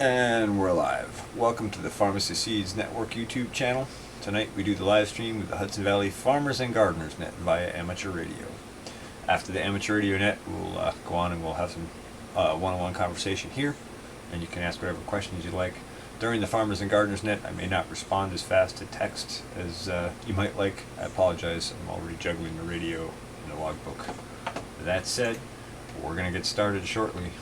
And we're live. Welcome to the Pharmacy Seeds Network YouTube channel. Tonight we do the live stream with the Hudson Valley Farmers and Gardeners Net via amateur radio. After the amateur radio net, we'll go on and we'll have some one-on-one conversation here, and you can ask whatever questions you like. During the Farmers and Gardeners Net, I may not respond as fast to text as you might like. I apologize. I'm already juggling the radio and the logbook. That said, we're going to get started shortly.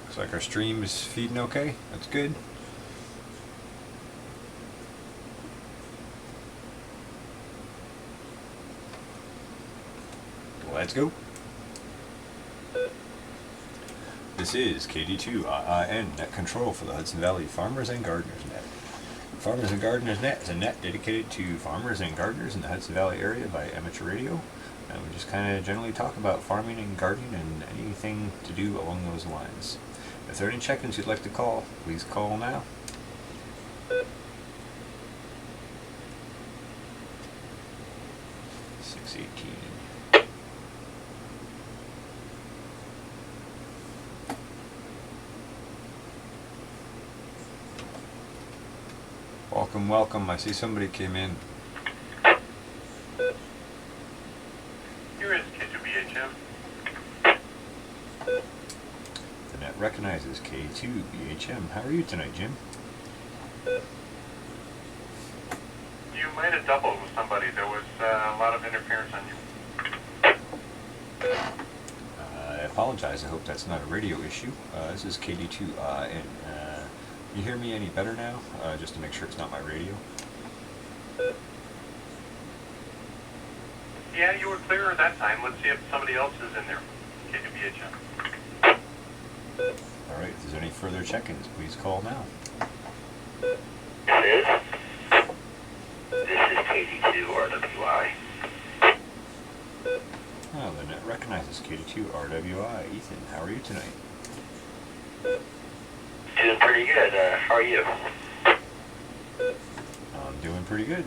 Looks like our stream is feeding okay. That's good. Let's go. This is KD2IIN Net Control for the Hudson Valley Farmers and Gardeners Net. Farmers and Gardeners Net is a net dedicated to farmers and gardeners in the Hudson Valley area by amateur radio. And we just kind of generally talk about farming and gardening and anything to do along those lines. If there are any check-ins you'd like to call, please call now. Welcome, welcome. I see somebody came in. Here is K2BHM. The net recognizes K2BHM. How are you tonight, Jim? You might have doubled with somebody. There was a lot of interference on you. I apologize. I hope that's not a radio issue. This is KD2IN. You hear me any better now? Just to make sure it's not my radio. Yeah, you were clearer that time. Let's see if somebody else is in there. K2BHM. Alright, if there's any further check-ins, please call now. This is KD2RWI. Oh, the net recognizes KD2RWI. Ethan, how are you tonight? Doing pretty good. How are you? I'm doing pretty good,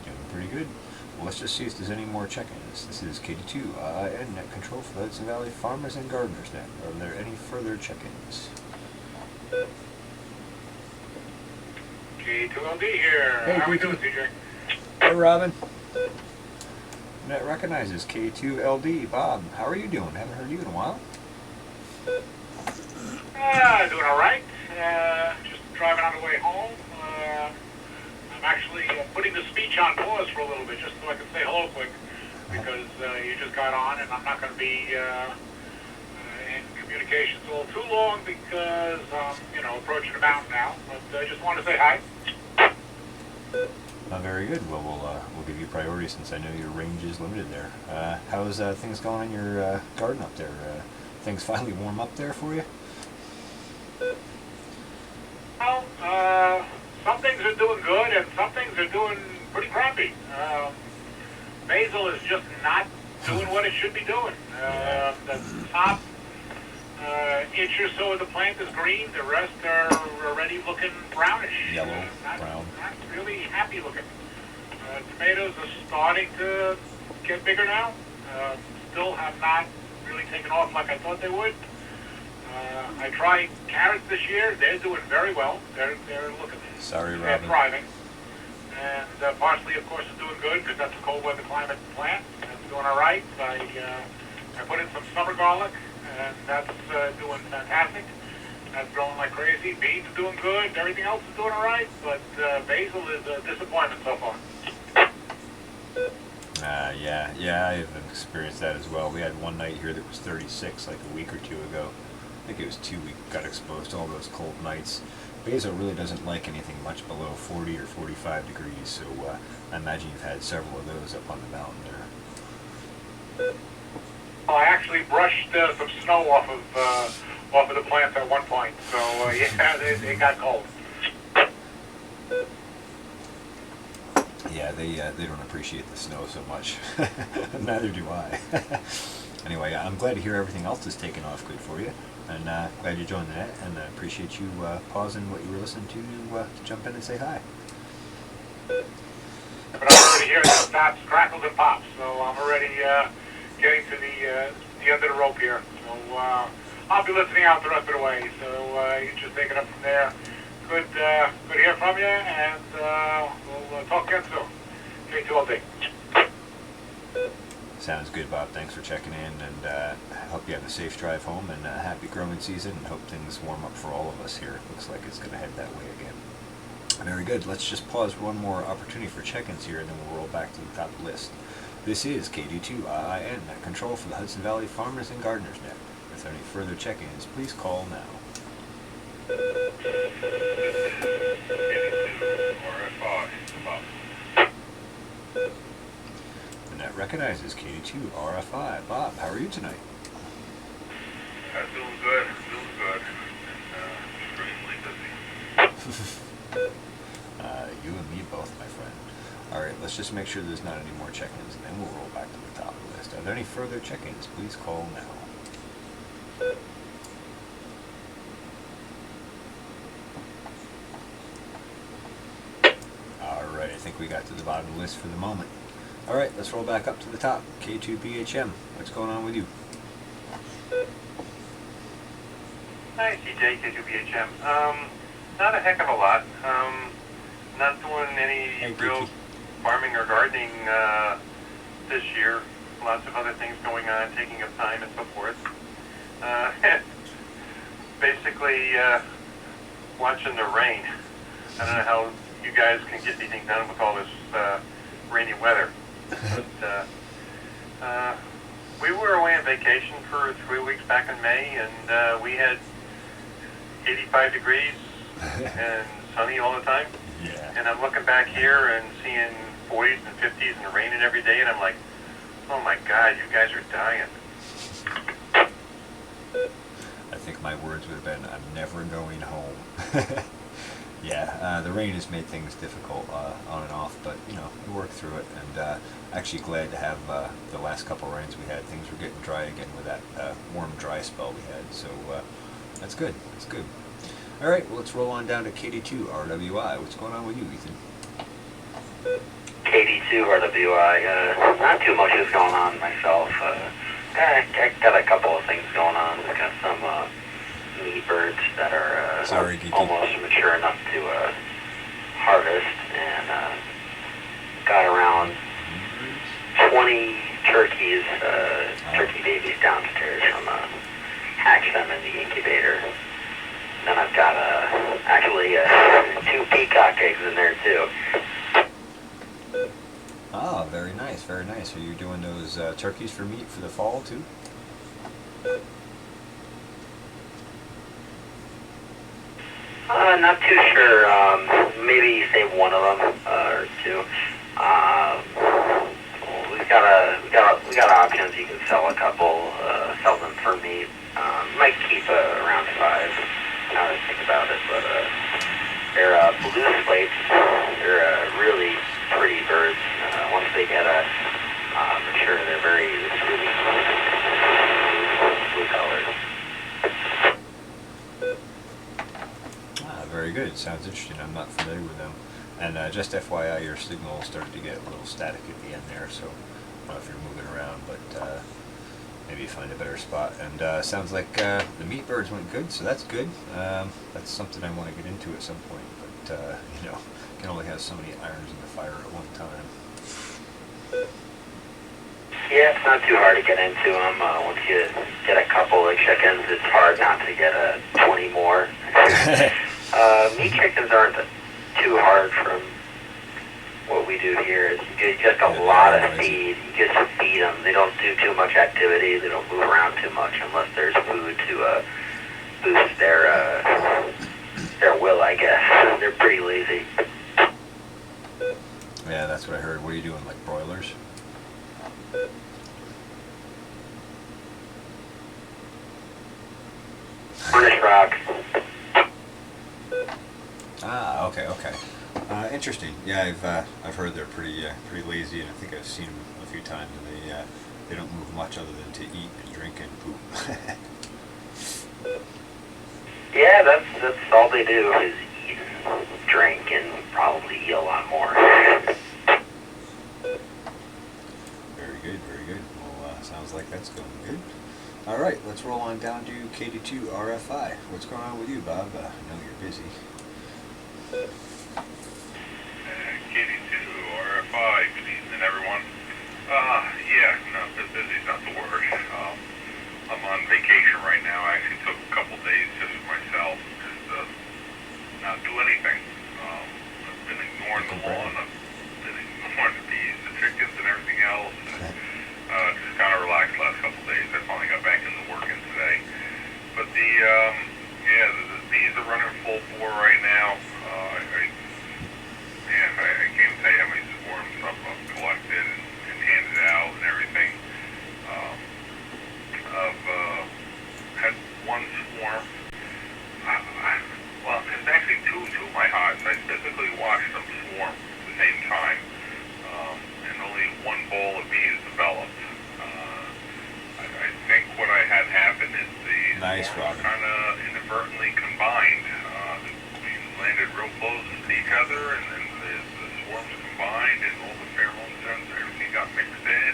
Well, let's just see if there's any more check-ins. This is KD2IN Net Control for the Hudson Valley Farmers and Gardeners Net. Are there any further check-ins? K2LD here. Hey, How are we K2. doing, CJ? Hey, Robin. Net recognizes K2LD. Bob, how are you doing? Haven't heard you in a while. Doing all right. Just driving on the way home. I'm actually putting the speech on pause for a little bit just so I can say hello quick because you just got on and I'm not going to be in communications all too long because I'm, approaching the mountain now. But I just want to say hi. Very good. Well, we'll give you priority since I know your range is limited there. How's things going in your garden up there? Things finally warm up there for you? Well, some things are doing good and some things are doing pretty crappy. Basil is just not doing what it should be doing. The top inch or so of the plant is green. The rest are already looking brownish. Yellow, brown. Not really happy looking. Tomatoes are starting to get bigger now. Still have not really taken off like I thought they would. I tried carrots this year. They're doing very well. They're looking. Sorry, they're Robin. thriving. And parsley, of course, is doing good because that's a cold weather climate plant. That's doing all right. I put in some summer garlic, and that's doing fantastic. That's growing like crazy. Beans are doing good. Everything else is doing all right. But basil is a disappointment so far. Yeah, I've experienced that as well. We had one night here that was 36 like a week or two ago. I think it was 2 weeks, got exposed to all those cold nights. Basil really doesn't like anything much below 40 or 45 degrees, so I imagine you've had several of those up on the mountain there. Well, I actually brushed some snow off of the plants at one point, so yeah, they got cold. Yeah, they don't appreciate the snow so much. Neither do I. Anyway, I'm glad to hear everything else is taking off good for you. And glad you joined the net, and I appreciate you pausing what you were listening to jump in and say hi. But I'm over to taps, crackles, and pops. So I'm already getting to the end of the rope here. So I'll be listening out the rest of the way. So you just take it up from there. Good to hear from you, and we'll talk again soon. K2 all day. Sounds good, Bob. Thanks for checking in, and I hope you have a safe drive home and a happy growing season, and hope things warm up for all of us here. Looks like it's going to head that way again. Very good. Let's just pause for one more opportunity for check-ins here, and then we'll roll back to the top of the list. This is KD2IIN, at control for the Hudson Valley Farmers and Gardeners Net. If there are any further check-ins, please call now. The net recognizes KD2 RFI. Bob, how are you tonight? Doing good. Extremely busy. You and me both, my friend. Alright, let's just make sure there's not any more check-ins, and then we'll roll back to the top of the list. Are there any further check-ins? Please call now. Alright, I think we got to the bottom of the list for the moment. Alright, let's roll back up to the top. K2BHM, what's going on with you? Hi, CJ, K2BHM. Not a heck of a lot. Not doing any real farming or gardening this year. Lots of other things going on, taking up time and so forth. Basically, watching the rain. I don't know how you guys can get anything done with all this rainy weather. But we were away on vacation for 3 weeks back in May, and we had 85 degrees and sunny all the time. Yeah. And I'm looking back here and seeing 40s and 50s and raining every day, and I'm like, oh my God, you guys are dying. I think my words would have been, I'm never going home. Yeah, the rain has made things difficult on and off, but you know, we worked through it, and actually glad to have the last couple rains we had. Things were getting dry again with that warm, dry spell we had, so that's good. That's good. All right, well, let's roll on down to KD2 RWI. What's going on with you, Ethan? KD2 RWI, not too much is going on myself. I got a couple of things going on. I got some meat birds that are Sorry, Geeky. almost mature enough to harvest, and got around 20 turkeys, turkey babies downstairs from hatch them in the incubator. Then I've got actually 2 peacock eggs in there too. Ah, very nice, very nice. Are you doing those turkeys for meat for the fall too? Not too sure. Maybe save one of them or two. We got options. You can sell a couple, sell them for meat. Might keep around 5. Now that I think about it, but they're blue slates. They're really pretty birds. Once they get mature, they're very really blue colored. Very good. Sounds interesting. I'm not familiar with them. And just FYI, your signal started to get a little static at the end there, so I don't know if you're moving around, but maybe find a better spot. And sounds like the meat birds went good, so that's good. That's something I want to get into at some point, but you know, can only have so many irons in the fire at one time. Yeah, it's not too hard to get into them. Once you get a couple of chickens, it's hard not to get 20 more. Meat chickens aren't too hard from what we do here. It's just a lot of feed. You just feed them. They don't do too much activity. They don't move around too much unless there's food to boost their will, I guess. They're pretty lazy. Yeah, that's what I heard. What are you doing, like broilers? Furnace rock. Ah, okay. Interesting. Yeah, I've heard they're pretty lazy, and I think I've seen them a few times, and they don't move much other than to eat and drink and poop. Yeah, that's all they do is eat and drink and probably eat a lot more. That's going good. All right, let's roll on down to KD2 RFI. What's going on with you, Bob? I know you're busy. KD2 RFI, good evening, everyone. Yeah, no, busy's not the word. I'm on vacation right now. I actually took a couple days just for myself, just not do anything. I've been ignoring the lawn. I've been ignoring the bees, the chickens, and everything else. Just kind of relaxed last couple days. I finally got back into working today. But the bees are running full bore right now. I can't tell you how many swarms I've collected and handed out and everything. I've had one swarm. Well, it's actually two of my hives. I physically watched them swarm at the same time, and only one ball of bees developed. I think what I had happen is the swarms kind of inadvertently combined. We landed real close to each other, and then the swarms combined, and all the pheromones and everything got mixed in,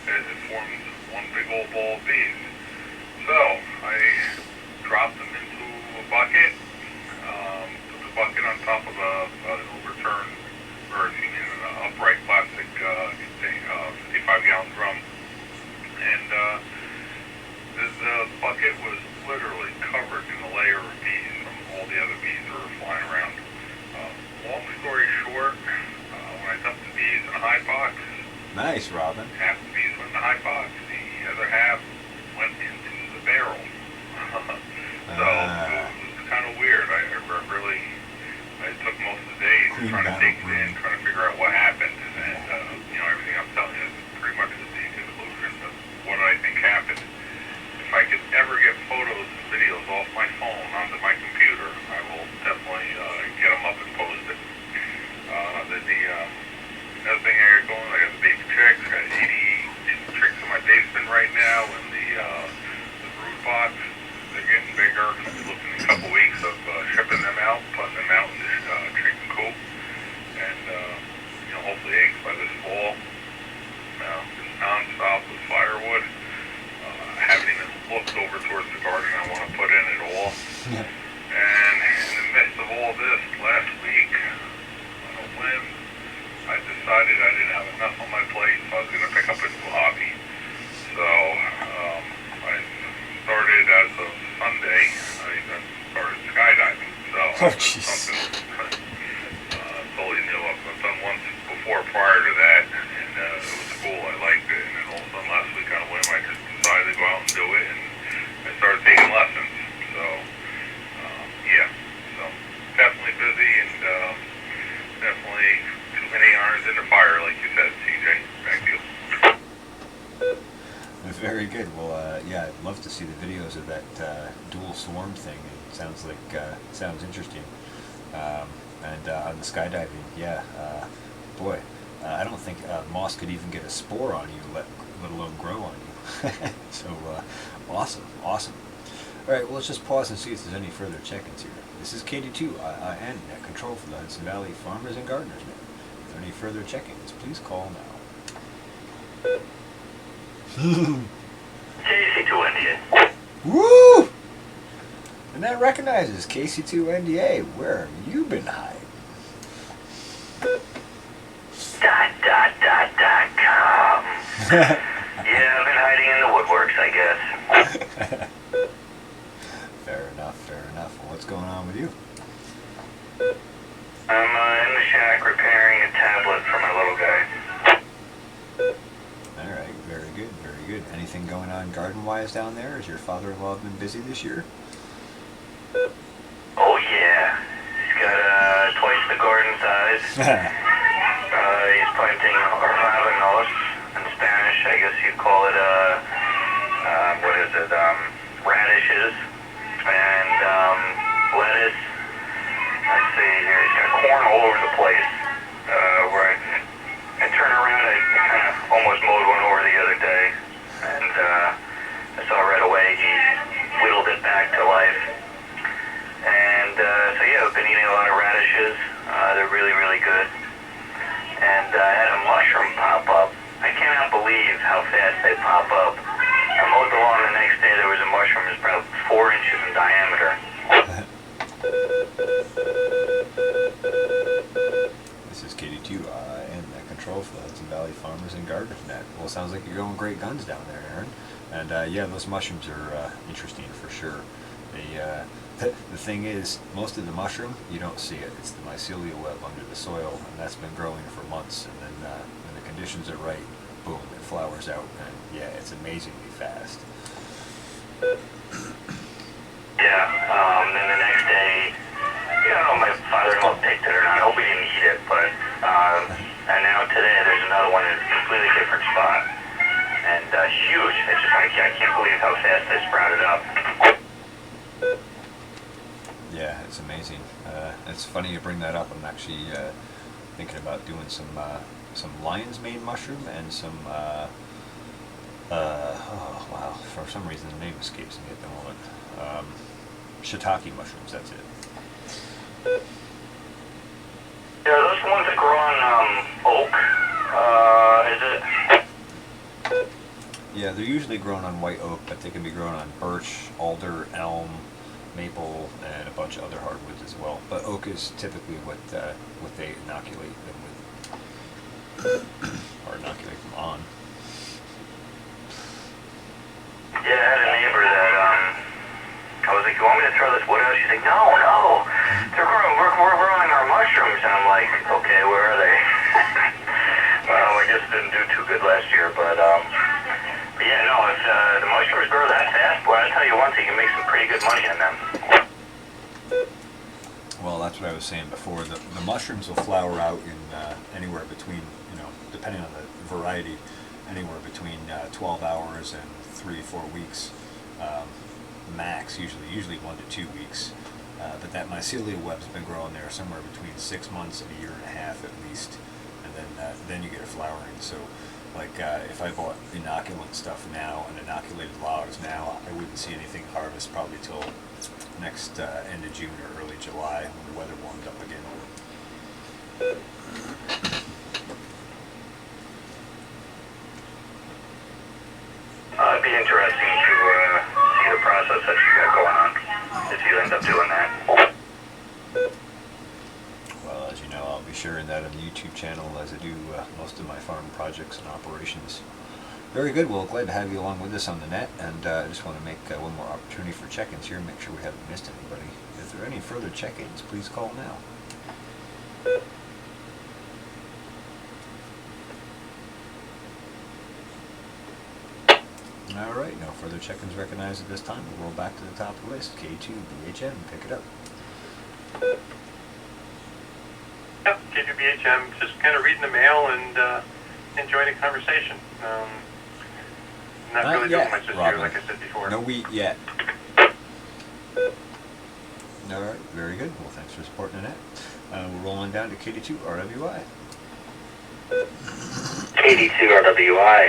and it formed one big old ball of bees. So I dropped them into a bucket, put the bucket on top of an overturned, an upright plastic 55-gallon drum, and the bucket was literally covered in a layer of bees from all the other bees that were flying around. Long story short, when I dumped the bees in a high box, Nice, Robin. half the bees went in the high box, the other half went into the barrel. So it was kind of weird. I took most of the day trying to dig it in, trying to figure out what happened, and everything I'm telling you is pretty much the conclusion of what I think happened. If I could ever get photos and videos off my phone onto my computer, I will definitely get them up and post it. The other thing I got going, I got the baby chicks. I got 80 chicks in my basement right now, and the brood box. They're getting bigger. We're looking in a couple weeks of shipping them out, putting them out in this chicken coop, and hopefully eggs by this fall. Just non-stop with firewood. I haven't even looked over towards the garden I want to put in at all. And in the midst of all this, last week, on a whim, I decided I didn't have enough on my plate, so I was going to pick up a new hobby. So I started as of Sunday. I started skydiving. So something totally new. I've done once before prior to that, and it was cool. I liked it. And then all of a sudden last week on a whim, I just decided to go out and do it, and I started taking lessons. So so definitely busy, and definitely too many irons in the fire, like you said, CJ. Thank you. Very good. Well, I'd love to see the videos of that dual swarm thing. It sounds interesting. And on the skydiving, boy, I don't think moss could even get a spore on you, let alone grow on you. So awesome. All right, well, let's just pause and see if there's any further check-ins here. This is KD2 IIN at Control for the Hudson Valley Farmers and Gardeners Net. If there are any further check-ins, please call now. KC2NDA. Woo! And that recognizes KC2NDA. Where have you been hiding? .com. Yeah, I've been hiding in the woodworks, I guess. Fair enough. Well, what's going on with you? I'm in the shack repairing a tablet for my little guy. All right, very good. Anything going on garden-wise down there? Has your father-in-law been busy this year? Oh yeah, he's got twice the garden size. He's planting habaneros in Spanish. I guess you'd call it radishes and lettuce. Let's see here. He's got corn all over the place. Where I turn around, I kind of almost mowed one over the other day, and I saw right away he whittled it back to life. And I've been eating a lot of radishes. They're really, really good. And I had a mushroom pop up. I cannot believe how fast they pop up. mowed the lawn the next day, there was a mushroom that's about 4 inches in diameter. This is KD2 and that control for the Hudson Valley Farmers and Gardeners Net. Well, it sounds like you're going great guns down there, Aaron. And yeah, those mushrooms are interesting for sure. The thing is, most of the mushroom, you don't see it. It's the mycelial web under the soil, and that's been growing for months. And then when the conditions are right, boom, it flowers out, and yeah, it's amazingly fast. Yeah, then the next day, I don't know if my father-in-law picked it or not. I hope he didn't eat it, but, and now today there's another one in a completely different spot. And huge. It's just, I can't believe how fast they sprouted up. Yeah, it's amazing. It's funny you bring that up. I'm actually thinking about doing some lion's mane mushroom and some, oh wow, for some reason the name escapes me at the moment. Shiitake mushrooms, that's it. Yeah, are those the ones that grow on oak? Is it? Yeah, they're usually grown on white oak, but they can be grown on birch, alder, elm, maple, and a bunch of other hardwoods as well. But oak is typically what they inoculate them with, or inoculate them on. Yeah, I had a neighbor that, I was like, you want me to throw this wood out? She's like, no, we're growing our mushrooms. And I'm like, okay, where are they? Well, I guess it didn't do too good last year, but yeah, no, if the mushrooms grow that fast, boy, I'll tell you one thing, you can make some pretty good money on them. Well, that's what I was saying before. The mushrooms will flower out in anywhere between, depending on the variety, anywhere between 12 hours and 3 or 4 weeks. Max, usually 1 to 2 weeks. But that mycelial web's been growing there somewhere between 6 months and 1.5 years at least, and then you get a flowering. So, like if I bought inoculant stuff now and inoculated logs now, I wouldn't see anything harvest probably till next end of June or early July when the weather warms up again. It'd be interesting to see the process that you got going on, if you end up doing that. Well, as you know, I'll be sharing that on the YouTube channel as I do most of my farm projects and operations. Very good. Well, glad to have you along with us on the net, and I just want to make one more opportunity for check-ins here, make sure we haven't missed anybody. If there are any further check-ins, please call now. All right, no further check-ins recognized at this time. We'll roll back to the top of the list. K2, BHM, pick it up. Yep, KWBHM, just kind of reading the mail and enjoying the conversation. Not really doing much this year, like I said before. No wheat yet. All right, very good. Well, thanks for supporting the net. We're rolling down to KD2 RWI. KD2 RWI,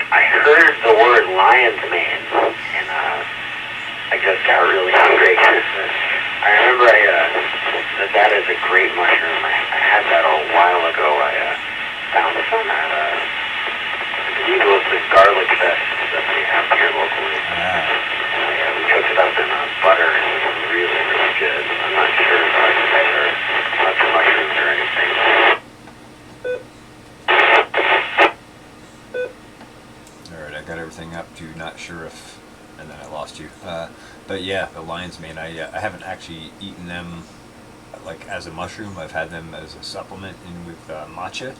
I heard the word lion's mane, and I just got really hungry. I remember that is a great mushroom. I had that a while ago. I found some at I believe it was the garlic fest that they have here locally. And we cooked it up in butter, and it was really, really good. I'm not sure if you guys are nuts or mushrooms or anything. Alright, I got everything up to not sure if, and then I lost you. But yeah, the lion's mane, I haven't actually eaten them like as a mushroom. I've had them as a supplement in with matcha,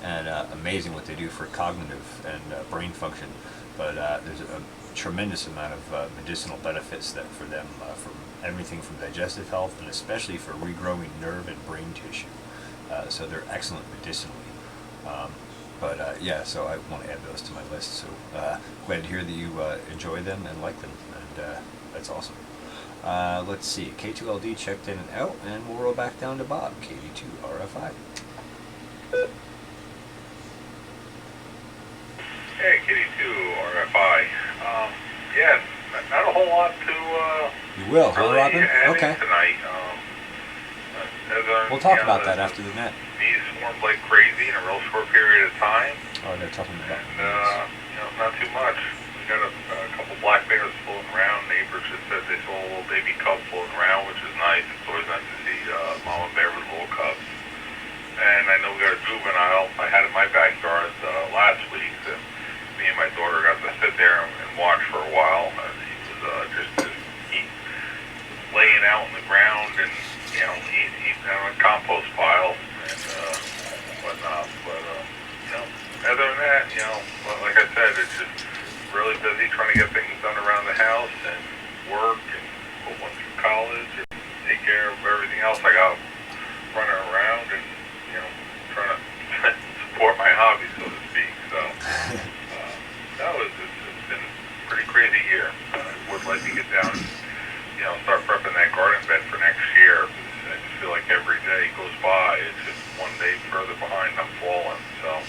and amazing what they do for cognitive and brain function. But there's a tremendous amount of medicinal benefits that for them, from everything from digestive health and especially for regrowing nerve and brain tissue. So they're excellent medicinally. But yeah, so I want to add those to my list. So glad to hear that you enjoy them and like them, and that's awesome. Let's see, K2LD checked in and out, and we'll roll back down to Bob, KD2RFI. Hey, KD2RFI. Yeah, not a whole lot to You will, huh, really Robin? add in Okay. tonight. We'll talk about that after the net. Bees swarmed like crazy in a real short period of time. Oh, they're talking about Not too much. We got a black bears floating around. Neighbors just said they saw a little baby cub floating around, which is nice. It's always nice to see mama bear with little cubs. And I know we got a juvenile I had in my backyard last week that me and my daughter got to sit there and watch for a while. And he was just laying out in the ground and, you know, eating on a compost pile and whatnot. But, you know, other than that, you know, like I said, it's just really busy trying to get things done around the house and work and put one through college and take care of everything else I got running around and, you know, trying to support my hobby, so to speak. So, it's been a pretty crazy year. I would like to get down and, you know, start prepping that garden bed for next year. I just feel like every day goes by, it's just one day further behind I'm falling. So,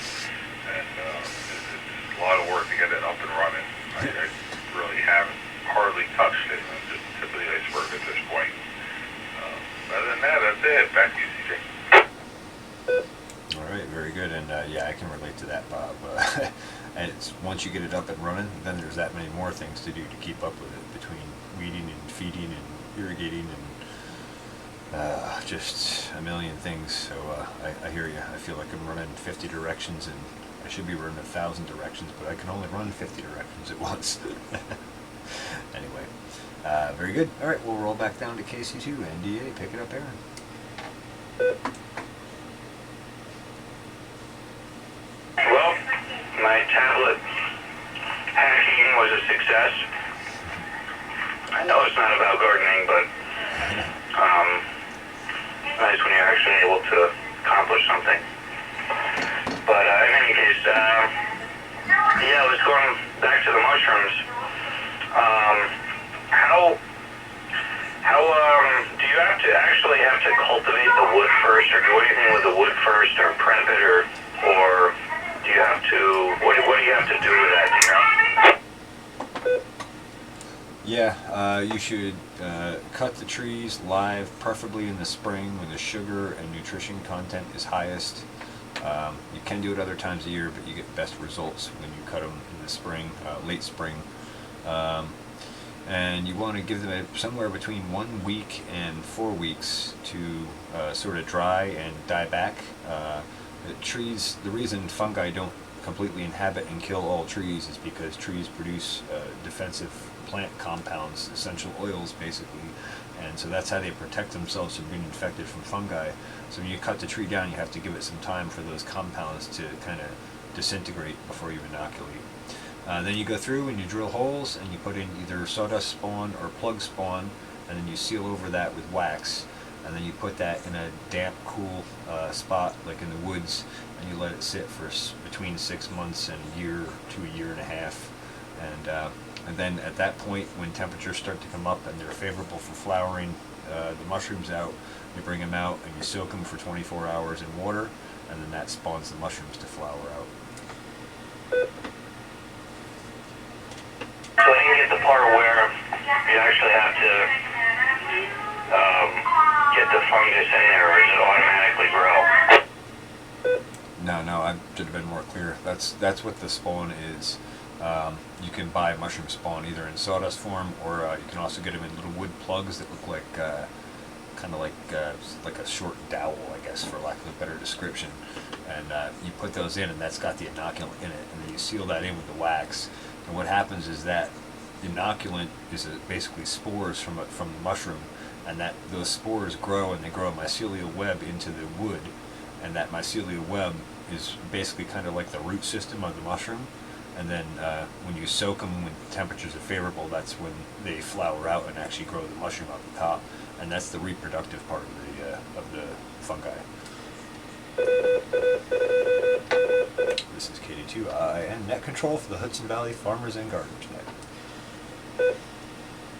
and it's a lot of work to get it up and running. I really haven't hardly touched it. I'm just tip of the iceberg at this point. Other than that, that's it. Back to you, CJ. All right, very good. And yeah, I can relate to that, Bob. And it's once you get it up and running, then there's that many more things to do to keep up with it, between weeding and feeding and irrigating and just a million things. So I hear you. I feel like I'm running 50 directions, and I should be running 1,000 directions, but I can only run 50 directions at once. Anyway, very good. All right, we'll roll back down to KC2. NDA, pick it up, Aaron. Well, my tablet hacking was a success. I know it's not about gardening, but nice when you're actually able to accomplish something. But in any case, yeah, I was going back to the mushrooms. How do you have to cultivate the wood first, or do anything with the wood first, or prep it, or do you have to, what do you have to do with that, do you know? Yeah, you should cut the trees live, preferably in the spring when the sugar and nutrition content is highest. You can do it other times of year, but you get best results when you cut them in the spring, late spring. And you want to give them somewhere between 1 week and 4 weeks to sort of dry and die back. The trees, the reason fungi don't completely inhabit and kill all trees is because trees produce defensive plant compounds, essential oils basically, and so that's how they protect themselves from being infected from fungi. So when you cut the tree down, you have to give it some time for those compounds to kind of disintegrate before you inoculate. Then you go through and you drill holes and you put in either sawdust spawn or plug spawn, and then you seal over that with wax, and then you put that in a damp, cool spot like in the woods, and you let it sit for between 6 months and a year to a year and a half. And then at that point, when temperatures start to come up and they're favorable for flowering the mushrooms out, you bring them out and you soak them for 24 hours in water, and then that spawns the mushrooms to flower out. So I didn't get the part where you actually have to get the fungus in there, or does it automatically grow? No, I should have been more clear. That's what the spawn is. You can buy mushroom spawn either in sawdust form, or you can also get them in little wood plugs that look like kind of like a short dowel, I guess, for lack of a better description. And you put those in, and that's got the inoculant in it, and then you seal that in with the wax. And what happens is that inoculant is basically spores from the mushroom, and that those spores grow, and they grow a mycelial web into the wood, and that mycelial web is basically kind of like the root system of the mushroom. And then when you soak them when temperatures are favorable, that's when they flower out and actually grow the mushroom up the top, and that's the reproductive part of the fungi. This is KD2 and net control for the Hudson Valley Farmers and Gardeners Net.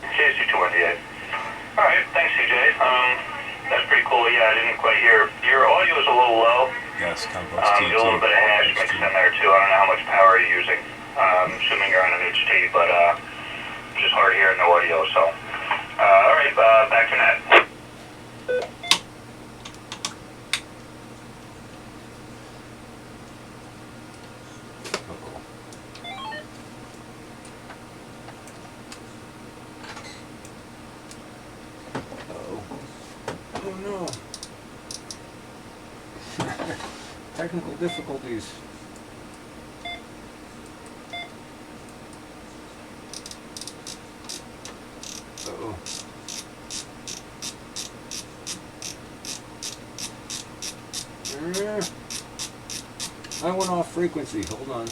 KC2 Alright, thanks CJ. That's pretty cool. Yeah, I didn't quite hear. Your audio is a little low. Yes, compost A little bit of hash mixed in there too. I don't know how much power you're using. I'm assuming you're on an HT, but it's just hard to hear in the audio. So, alright, back to net. technical difficulties. Uh-oh. I went off frequency. Hold on.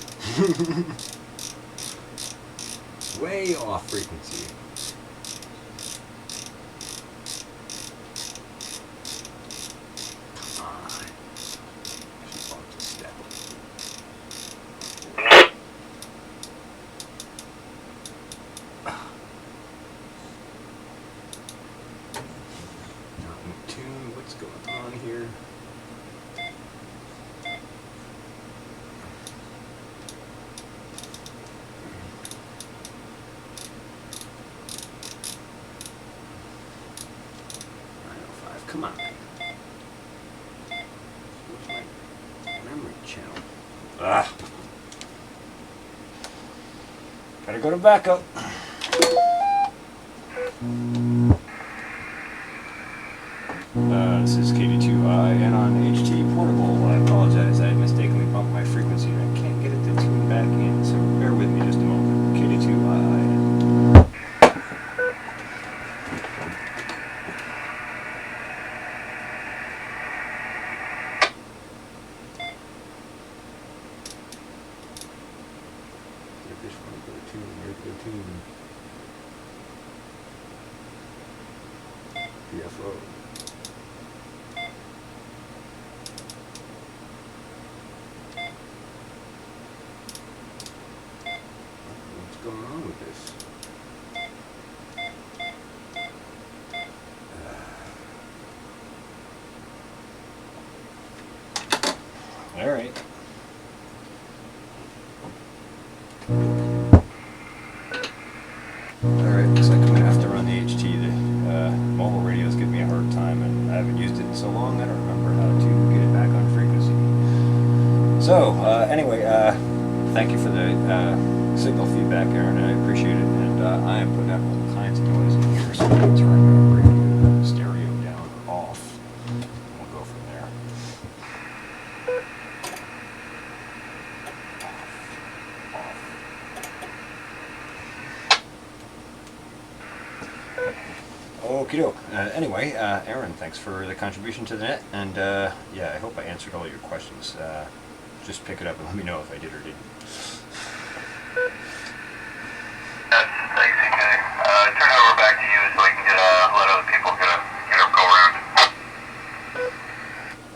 Way off frequency. Come on. She bumped a step. Not in tune. What's going on here? Come on. Where's my memory channel? Ah. Gotta go to backup. This is KD2IN on HT Portable. I apologize. I mistakenly bumped my frequency. I can't get it to tune back in, so bear with me just a moment. KD2IN. PFO. What's going on with this? All right. Alright, looks like I'm going to have to run the HT. The mobile radio's giving me a hard time, and I haven't used it in so long I don't remember how to get it back on frequency. So, anyway, thank you for the signal feedback, Aaron, I appreciate it, and I am putting out all kinds of noise in here, so I'm going to turn the radio stereo down or off, and we'll go from there. Okie doke. Anyway, Aaron, thanks for the contribution to the net, and yeah, I hope I answered all your questions. Just pick it up and let me know if I did or didn't. Yes, thanks, CJ. Turn it over back to you so we can let other people get a go around.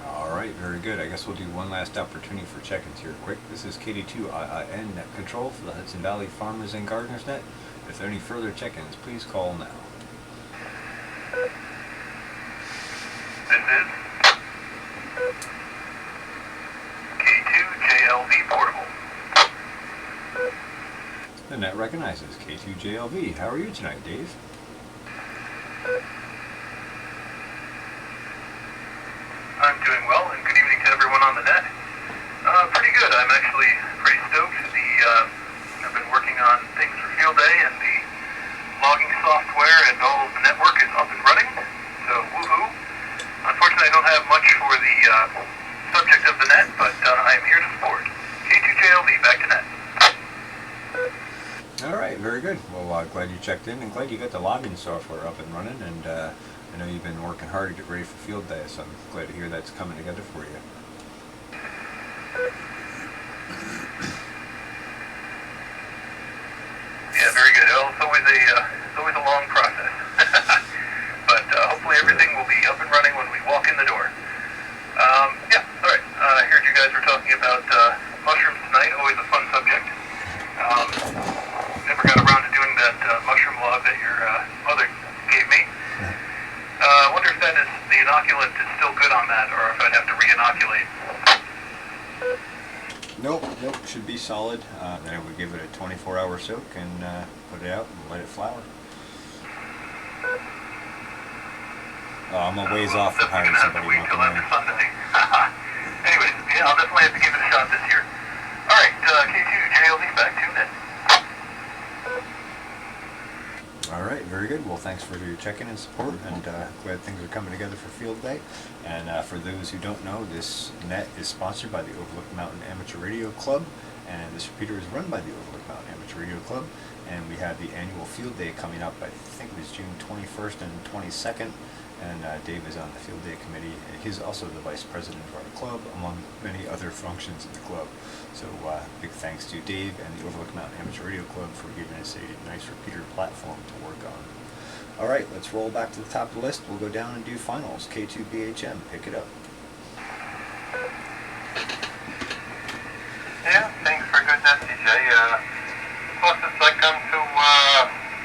Alright, very good. I guess we'll do one last opportunity for check-ins here quick. This is KD2IIN Net Control for the Hudson Valley Farmers and Gardeners Net. If there are any further check-ins, please call now. This is K2JLV Portable. The net recognizes K2JLV. How are you tonight, Dave? I'm doing well, and good evening to everyone on the net. Pretty good. I'm actually pretty stoked. I've been working on things for Field Day, and the logging software and all of the network is up and running. So, woohoo. Unfortunately, I don't have much for the subject of the net, but I am here to support. K2JLV, back to net. Alright, very good. Well, glad you checked in, and glad you got the logging software up and running, and I know you've been working hard to get ready for Field Day, so I'm glad to hear that's coming together for you. Yeah, very good. Well, it's always a long process. But hopefully everything will be up and running when we walk in the door. Yeah, all right. I heard you guys were talking about mushrooms tonight. Always a fun subject. Never got around to doing that mushroom log that your mother gave me. I wonder if the inoculant is still good on that, or if I'd have to re-inoculate. Nope, should be solid. Then we give it a 24-hour soak and put it out and let it flower. I'm a ways off from hiring somebody. Wait till after Sunday. Anyways, yeah, I'll definitely have to give it a shot this year. All right, K2JLV back to net. All right, very good. Well, well, thanks for your check-in and support, and glad things are coming together for Field Day. And for those who don't know, this net is sponsored by the Overlook Mountain Amateur Radio Club, and this repeater is run by the Overlook Mountain Amateur Radio Club. And we have the annual Field Day coming up, I think it was June 21st and 22nd. And Dave is on the Field Day committee. He's also the vice president of our club, among many other functions in the club. So big thanks to Dave and the Overlook Mountain Amateur Radio Club for giving us a nice repeater platform to work on. All right, let's roll back to the top of the list. We'll go down and do finals. K2BHM, pick it up. Yeah, thanks for good net, DJ. Closest I come to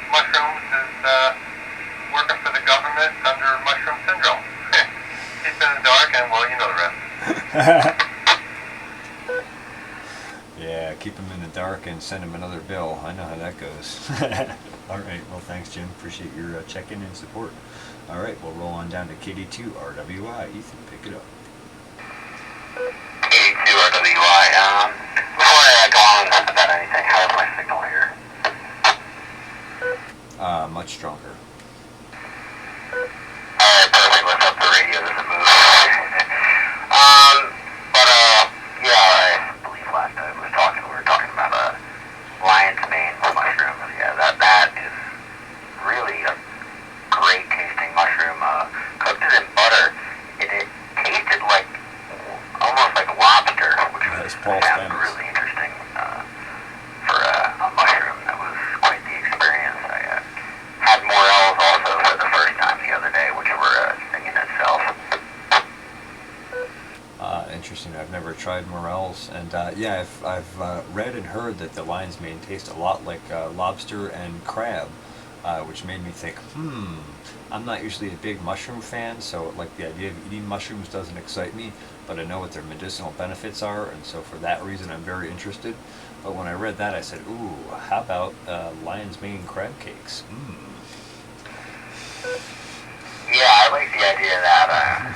mushrooms is working for the government under mushroom syndrome. Keep in the dark, and well, you know the rest. Yeah, keep him in the dark and send him another bill. I know how that goes. All right, well, thanks, Jim. Appreciate your check-in and support. All right, we'll roll on down to KD2RWI. Ethan, pick it up. KD2RWI. Before I go on about anything, how is my signal here? Much stronger. Alright, perfect. Let's up the radio. There's a move. Yeah, I believe last time we were talking about lion's mane mushrooms. Yeah, that is really a great tasting mushroom. Cooked it in butter, and it tasted like almost like lobster, which was sounds really interesting for a mushroom. That was quite the experience. I had morels also for the first time the other day, which were a thing in itself. Interesting. I've never tried morels, and yeah, I've read and heard that the lion's mane tastes a lot like lobster and crab, which made me think, I'm not usually a big mushroom fan, so like the idea of eating mushrooms doesn't excite me, but I know what their medicinal benefits are, and so for that reason I'm very interested. But when I read that, I said, ooh, how about lion's mane crab cakes? Yeah, I like the idea of that.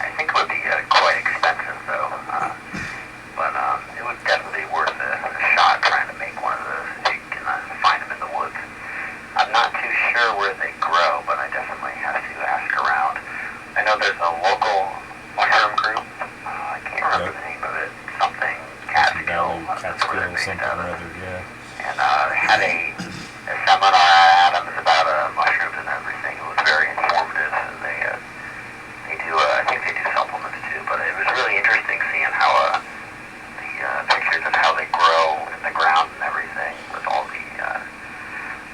I think it would be quite expensive, though. But it was definitely worth a shot trying to make one of those. You can find them in the woods. I'm not too sure where they grow, but I definitely have to ask around. I know there's a local mushroom group. I can't remember the name of it. Something Catskill. Catskill, something or other, yeah. And had a seminar at Adams about mushrooms and everything. It was very informative. And they do, I think they do supplements too. But it was really interesting seeing how the pictures of how they grow in the ground and everything with all the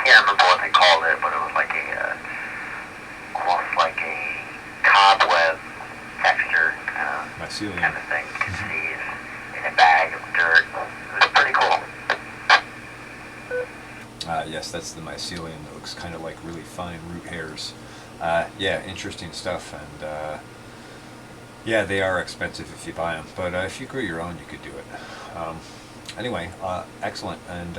can't remember what they called it, but it was like almost like a cobweb texture kind of thing. You could see in a bag of dirt. It was pretty cool. Yes, that's the mycelium that looks kind of like really fine root hairs. Yeah, interesting stuff, and yeah, they are expensive if you buy them, but if you grow your own, you could do it. Anyway, excellent, and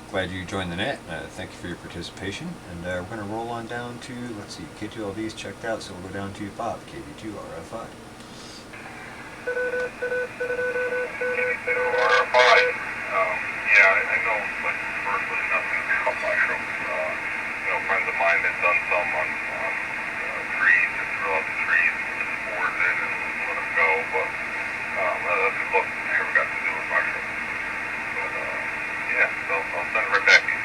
glad you joined the net. Thank you for your participation, and we're going to roll on down to, let's see, K2LV is checked out, so we'll go down to Bob, KV2RFI. Yeah, I know, like, virtually nothing about mushrooms. Friends of mine have done some on trees, just drill up the trees, put spores in and let them go, but look, I never got to do with mushrooms. But, yeah, so I'll send it right back to you.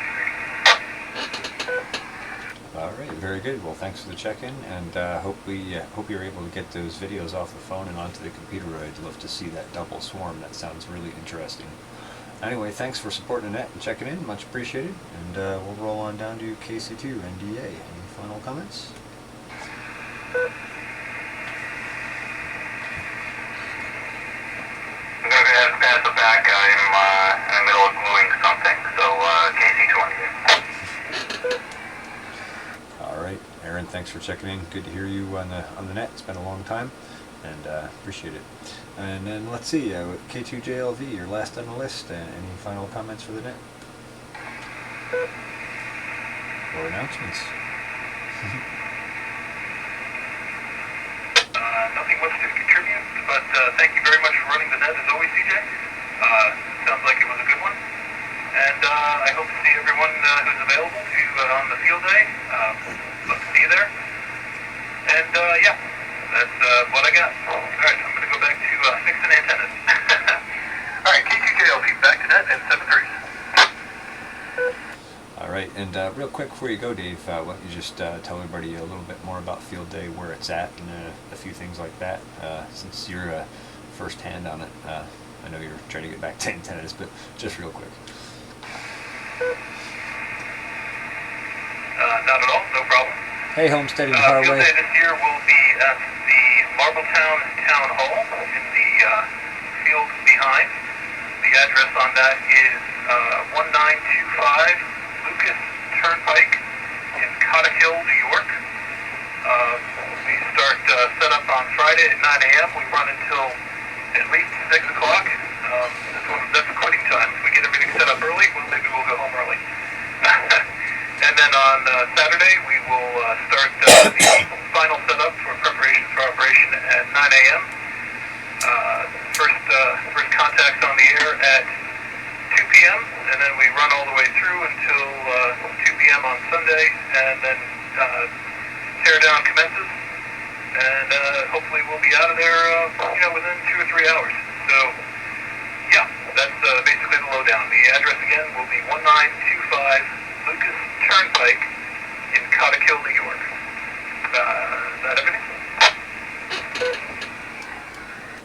All right, very good. Well, thanks for the check-in, and hope you're able to get those videos off the phone and onto the computer. I'd love to see that double swarm. That sounds really interesting. Anyway, thanks for supporting the net and checking in. Much appreciated. And we'll roll on down to KC2 NDA. Any final comments? I'm going to pass it back. I'm in the middle of gluing something, so KC2 All right, Aaron, thanks for checking in. Good to hear you on the net. It's been a long time, and appreciate it. And then let's see, K2JLV, you're last on the list. Any final comments for the net? Or announcements? Nothing much to contribute, but thank you very much for running the net as always, CJ. Sounds like it was a good one. And I hope to see everyone who's available to on the field day. Look to see you there. And yeah, that's what I got. All right, I'm going to go back to fixing antennas. All right, K2JLP, back to net at 7:30. All right, and real quick before you go, Dave, why don't you just tell everybody a little bit more about Field Day, where it's at, and a few things like that, since you're first hand on it. I know you're trying to get back to antennas, but just real quick. Not at all, no problem. Hey, Homesteading Field Highway. Day this year will be at the Marbletown Town Hall in the field behind. The address on that is 1925 Lucas Turnpike in Cottihill, New York. We start setup on Friday at 9 a.m. We run until at least 6 o'clock. That's quitting time. If we get everything set up early, well, maybe we'll go home early. And then on Saturday, we will start the final setup for preparations for operation at 9 a.m. First contacts on the air at 2 p.m. and then we run all the way through until 2 p.m. on Sunday, and then tear down commences, and hopefully we'll be out of there, within 2 or 3 hours. So, yeah, that's basically the lowdown. The address again will be 1925 Lucas Turnpike in Cottihill, New York. Is that everything?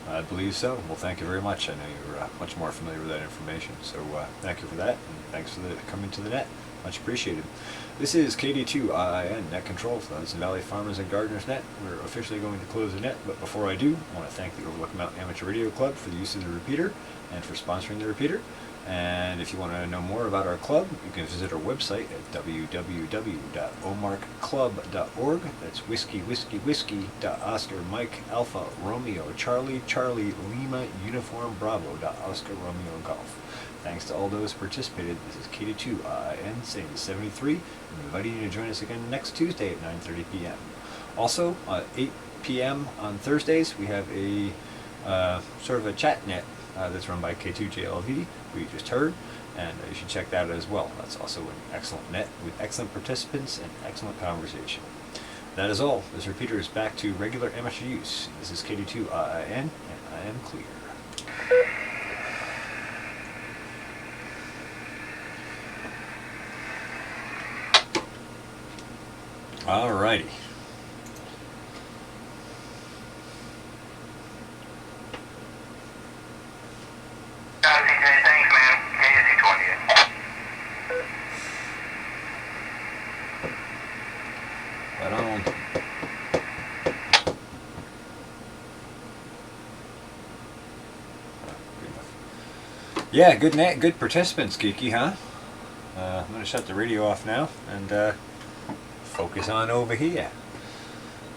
I believe so. Well, thank you very much. I know you're much more familiar with that information, so thank you for that, and thanks for coming to the net. Much appreciated. This is KD2IIN Net Control for the Hudson Valley Farmers and Gardeners Net. We're officially going to close the net, but before I do, I want to thank the Overlook Mountain Amateur Radio Club for the use of the repeater and for sponsoring the repeater. And if you want to know more about our club, you can visit our website at www.omarkclub.org. That's whiskey, whiskey, whiskey, Oscar, Mike, Alpha, Romeo, Charlie, Charlie, Lima, Uniform, Bravo, Oscar, Romeo, Golf. Thanks to all those who participated. This is KD2IN saying 73, and inviting you to join us again next Tuesday at 9:30 p.m. Also, at 8 p.m. on Thursdays, we have a sort of a chat net that's run by K2JLV, who you just heard, and you should check that out as well. That's also an excellent net with excellent participants and excellent conversation. That is all. This repeater is back to regular amateur use. This is KD2IN, and I am clear. Alrighty. Thanks, man. KSC 28. Right on. Good enough. Yeah, good net, good participants, Kiki, huh? I'm going to shut the radio off now and focus on over here.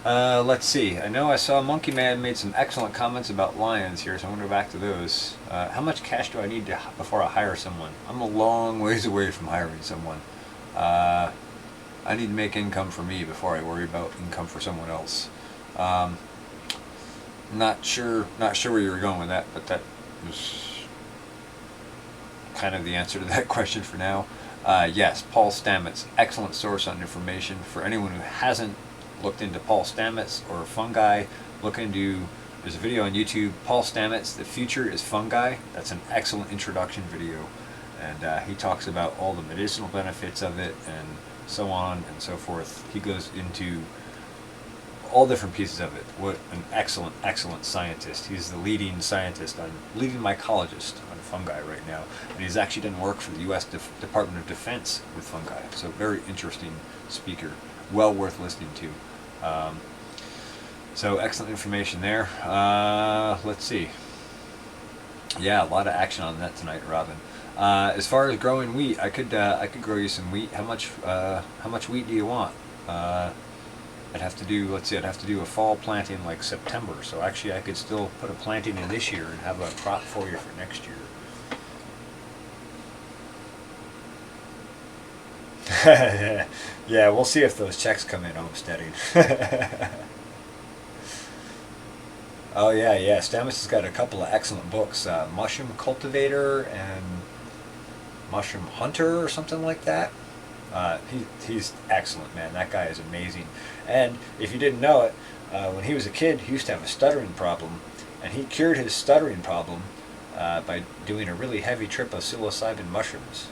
Let's see. I know I saw Monkey Man made some excellent comments about lions here, so I'm going to go back to those. How much cash do I need before I hire someone? I'm a long ways away from hiring someone. I need to make income for me before I worry about income for someone else. Not sure where you were going with that, but that was kind of the answer to that question for now. Yes, Paul Stamets, excellent source on information. For anyone who hasn't looked into Paul Stamets or fungi, there's a video on YouTube, Paul Stamets, The Future is Fungi. That's an excellent introduction video, and he talks about all the medicinal benefits of it and so on and so forth. He goes into all different pieces of it. What an excellent, excellent scientist. He's the leading mycologist on fungi right now, and he's actually done work for the U.S. Department of Defense with fungi. So very interesting speaker, well worth listening to. So excellent information there. Let's see. Yeah, a lot of action on that tonight, Robin. As far as growing wheat, I could grow you some wheat. How much wheat do you want? I'd have to do a fall planting like September. So actually, I could still put a planting in this year and have a crop for you for next year. Yeah, we'll see if those checks come in, homesteading. Oh yeah. Stamets has got a couple of excellent books, Mushroom Cultivator and Mushroom Hunter or something like that. He's excellent, man. That guy is amazing. And if you didn't know it, when he was a kid, he used to have a stuttering problem, and he cured his stuttering problem by doing a really heavy trip of psilocybin mushrooms.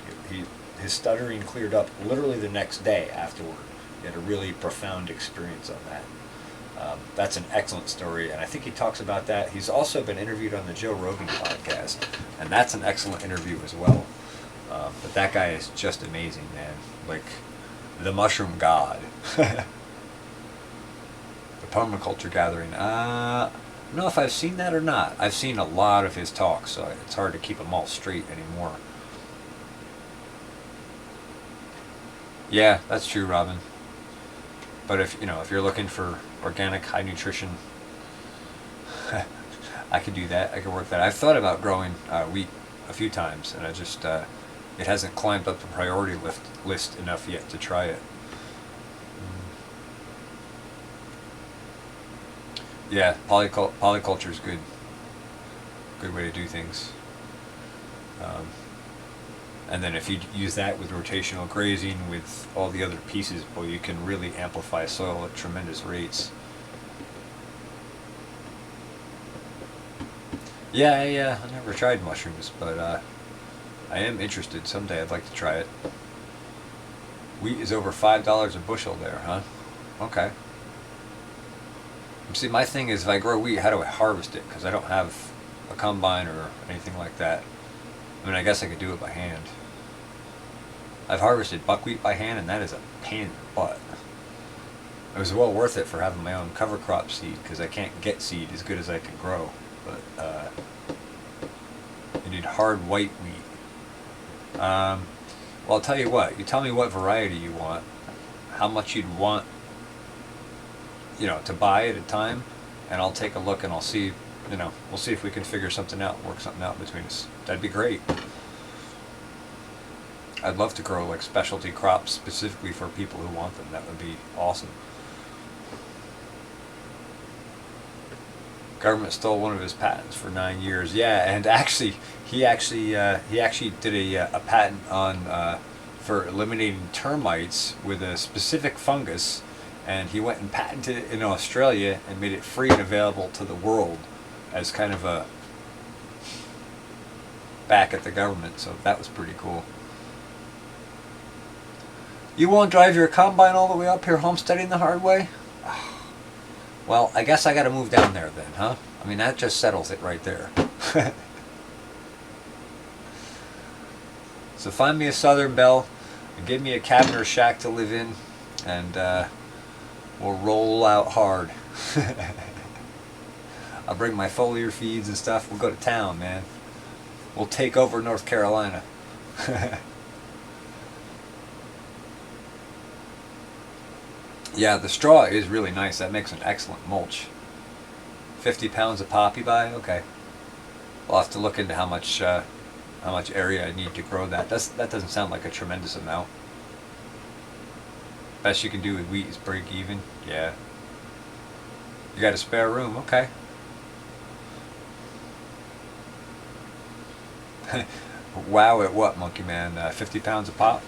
His stuttering cleared up literally the next day afterward. He had a really profound experience on that. That's an excellent story, and I think he talks about that. He's also been interviewed on the Joe Rogan podcast, and that's an excellent interview as well. But that guy is just amazing, man. Like, the mushroom god. The permaculture gathering. I don't know if I've seen that or not. I've seen a lot of his talks, so it's hard to keep them all straight anymore. Yeah, that's true, Robin. But if you're looking for organic, high nutrition, I could do that. I could work that. I've thought about growing wheat a few times, and I just it hasn't climbed up the priority list enough yet to try it. Yeah, polyculture is good. Good way to do things. And then if you use that with rotational grazing, with all the other pieces, boy, you can really amplify soil at tremendous rates. Yeah, I never tried mushrooms, but I am interested. Someday I'd like to try it. Wheat is over $5 a bushel there, huh? Okay. See, my thing is, if I grow wheat, how do I harvest it? Because I don't have a combine or anything like that. I mean, I guess I could do it by hand. I've harvested buckwheat by hand, and that is a pain in the butt. It was well worth it for having my own cover crop seed, because I can't get seed as good as I can grow. But you need hard white wheat. Well, I'll tell you what. You tell me what variety you want, how much you'd want, to buy at a time, and I'll take a look and I'll see, we'll see if we can figure something out, work something out between us. That'd be great. I'd love to grow like specialty crops specifically for people who want them. That would be awesome. Government stole one of his patents for 9 years. Yeah, and actually, he did a patent on for eliminating termites with a specific fungus, and he went and patented it in Australia and made it free and available to the world as kind of a back at the government. So that was pretty cool. You won't drive your combine all the way up here homesteading the hard way? Well, I guess I got to move down there then, huh? I mean, that just settles it right there. So find me a Southern Belle and give me a cabin or shack to live in, and we'll roll out hard. I'll bring my foliar feeds and stuff. We'll go to town, man. We'll take over North Carolina. Yeah, the straw is really nice. That makes an excellent mulch. 50 pounds of poppy buy? Okay. We'll have to look into how much area I need to grow that. That doesn't sound like a tremendous amount. Best you can do with wheat is break even. Yeah. You got a spare room? Okay. Wow, at what, Monkey Man? 50 pounds of pop?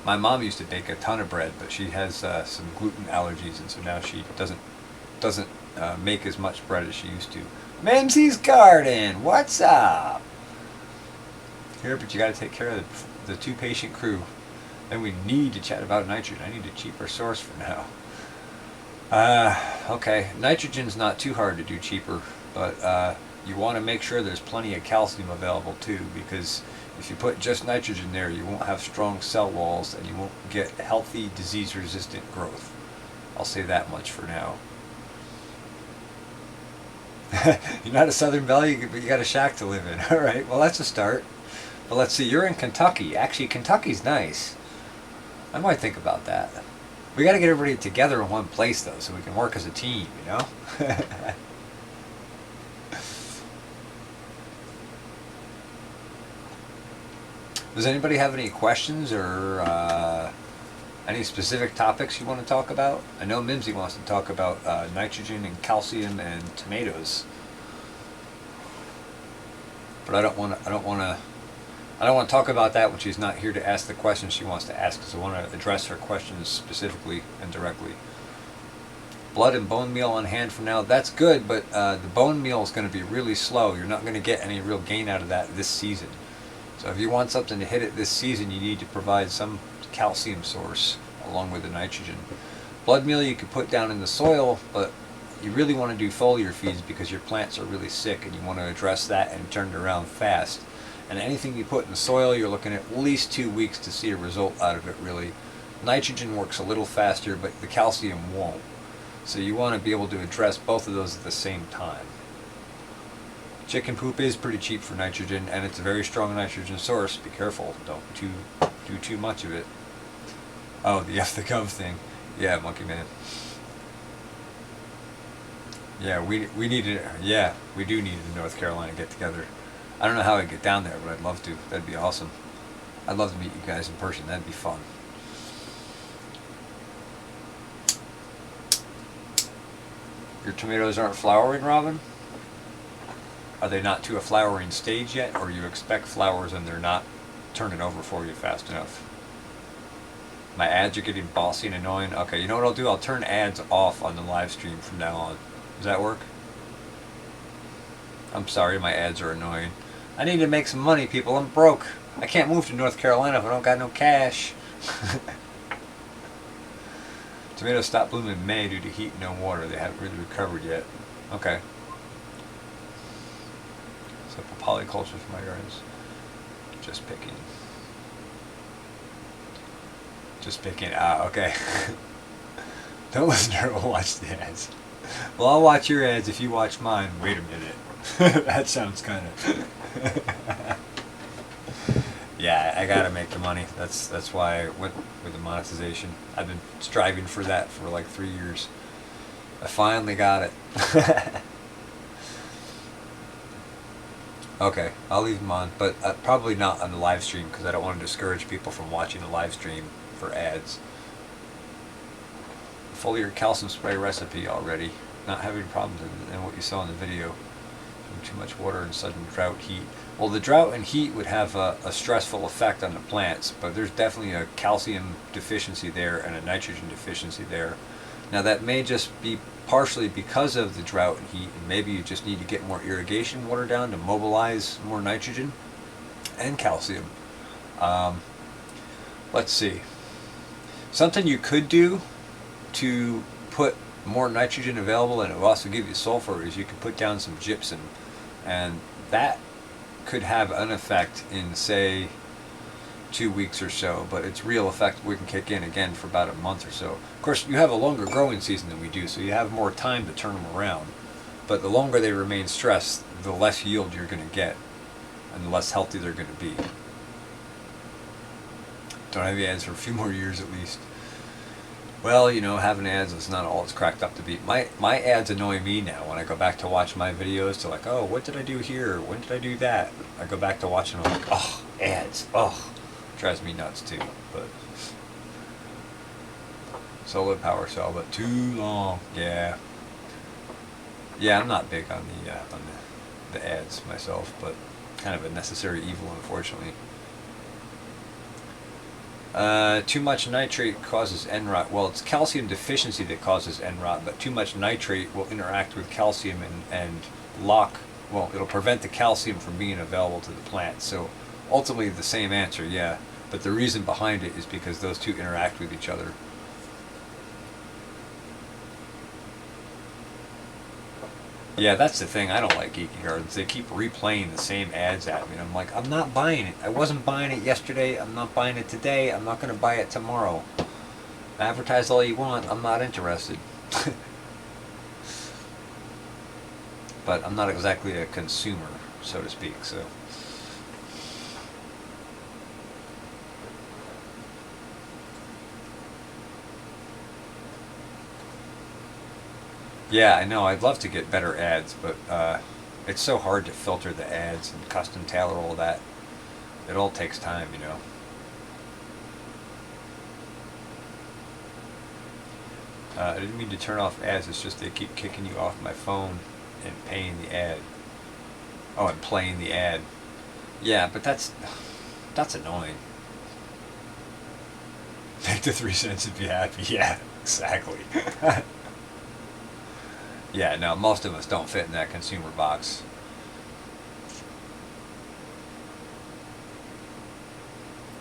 My mom used to bake a ton of bread, but she has some gluten allergies, and so now she doesn't make as much bread as she used to. Mimsy's Garden, what's up? Here, but you got to take care of the two patient crew. Then we need to chat about nitrogen. I need a cheaper source for now. Okay, nitrogen's not too hard to do cheaper, but you want to make sure there's plenty of calcium available too, because if you put just nitrogen there, you won't have strong cell walls and you won't get healthy disease-resistant growth. I'll say that much for now. You're not a Southern Belle, but you got a shack to live in. All right, well, that's a start. But let's see, you're in Kentucky. Actually, Kentucky's nice. I might think about that. We got to get everybody together in one place, though, so we can work as a team, you know? Does anybody have any questions or any specific topics you want to talk about? I know Mimsy wants to talk about nitrogen and calcium and tomatoes, but I don't want to I don't want to talk about that when she's not here to ask the questions she wants to ask, because I want to address her questions specifically and directly. Blood and bone meal on hand for now. That's good, but the bone meal is going to be really slow. You're not going to get any real gain out of that this season. So if you want something to hit it this season, you need to provide some calcium source along with the nitrogen. Blood meal you can put down in the soil, but you really want to do foliar feeds because your plants are really sick and you want to address that and turn it around fast. And anything you put in the soil, you're looking at least 2 weeks to see a result out of it, really. Nitrogen works a little faster, but the calcium won't. So you want to be able to address both of those at the same time. Chicken poop is pretty cheap for nitrogen, and it's a very strong nitrogen source. Be careful, don't do too much of it. Oh, the F the Gov thing. Yeah, Monkey Man. Yeah, we need it. Yeah, we do need a North Carolina get together. I don't know how I get down there, but I'd love to. That'd be awesome. I'd love to meet you guys in person. That'd be fun. Your tomatoes aren't flowering, Robin? Are they not to a flowering stage yet, or you expect flowers and they're not turning over for you fast enough? My ads are getting bossy and annoying. Okay, you know what I'll do? I'll turn ads off on the live stream from now on. Does that work? I'm sorry, my ads are annoying. I need to make some money, people. I'm broke. I can't move to North Carolina if I don't got no cash. Tomatoes stopped blooming in May due to heat and no water. They haven't really recovered yet. Okay. So for polyculture for my gardens. Just picking. Just picking. Ah, okay. Don't listen to her, we'll watch the ads. Well, I'll watch your ads if you watch mine. Wait a minute. That sounds kind of... Yeah, I gotta make the money. That's why I went with the monetization. I've been striving for that for like 3 years. I finally got it. Okay, I'll leave them on, but probably not on the live stream because I don't want to discourage people from watching the live stream for ads. Foliar calcium spray recipe already. Not having problems in what you saw in the video. Too much water and sudden drought, heat. Well, the drought and heat would have a stressful effect on the plants, but there's definitely a calcium deficiency there and a nitrogen deficiency there. Now that may just be partially because of the drought and heat, and maybe you just need to get more irrigation water down to mobilize more nitrogen and calcium. Let's see. Something you could do to put more nitrogen available, and it will also give you sulfur, is you can put down some gypsum, and that could have an effect in, say, 2 weeks or so, but its real effect wouldn't kick in again for about a month or so. Of course, you have a longer growing season than we do, so you have more time to turn them around, but the longer they remain stressed, the less yield you're going to get, and the less healthy they're going to be. Don't have the ads for a few more years at least. Well, you know, having ads is not all it's cracked up to be. My ads annoy me now when I go back to watch my videos to like, oh, what did I do here? When did I do that? I go back to watching them like, oh, ads, oh. Drives me nuts too, but solar power cell, but too long. Yeah. Yeah, I'm not big on the ads myself, but kind of a necessary evil, unfortunately. Too much nitrate causes end rot. Well, it's calcium deficiency that causes end rot, but too much nitrate will interact with calcium and lock, well, it'll prevent the calcium from being available to the plant. So ultimately the same answer, yeah, but the reason behind it is because those two interact with each other. Yeah, that's the thing. I don't like Geeky Gardens. They keep replaying the same ads at me, and I'm like, I'm not buying it. I wasn't buying it yesterday. I'm not buying it today. I'm not going to buy it tomorrow. Advertise all you want. I'm not interested. But I'm not exactly a consumer, so to speak, so... Yeah, I know. I'd love to get better ads, but it's so hard to filter the ads and custom tailor all that. It all takes time, you know. I didn't mean to turn off ads. It's just they keep kicking you off my phone and paying the ad. Oh, and playing the ad. Yeah, but that's... That's annoying. Make the 3 cents and be happy. Yeah, exactly. Yeah, no, most of us don't fit in that consumer box.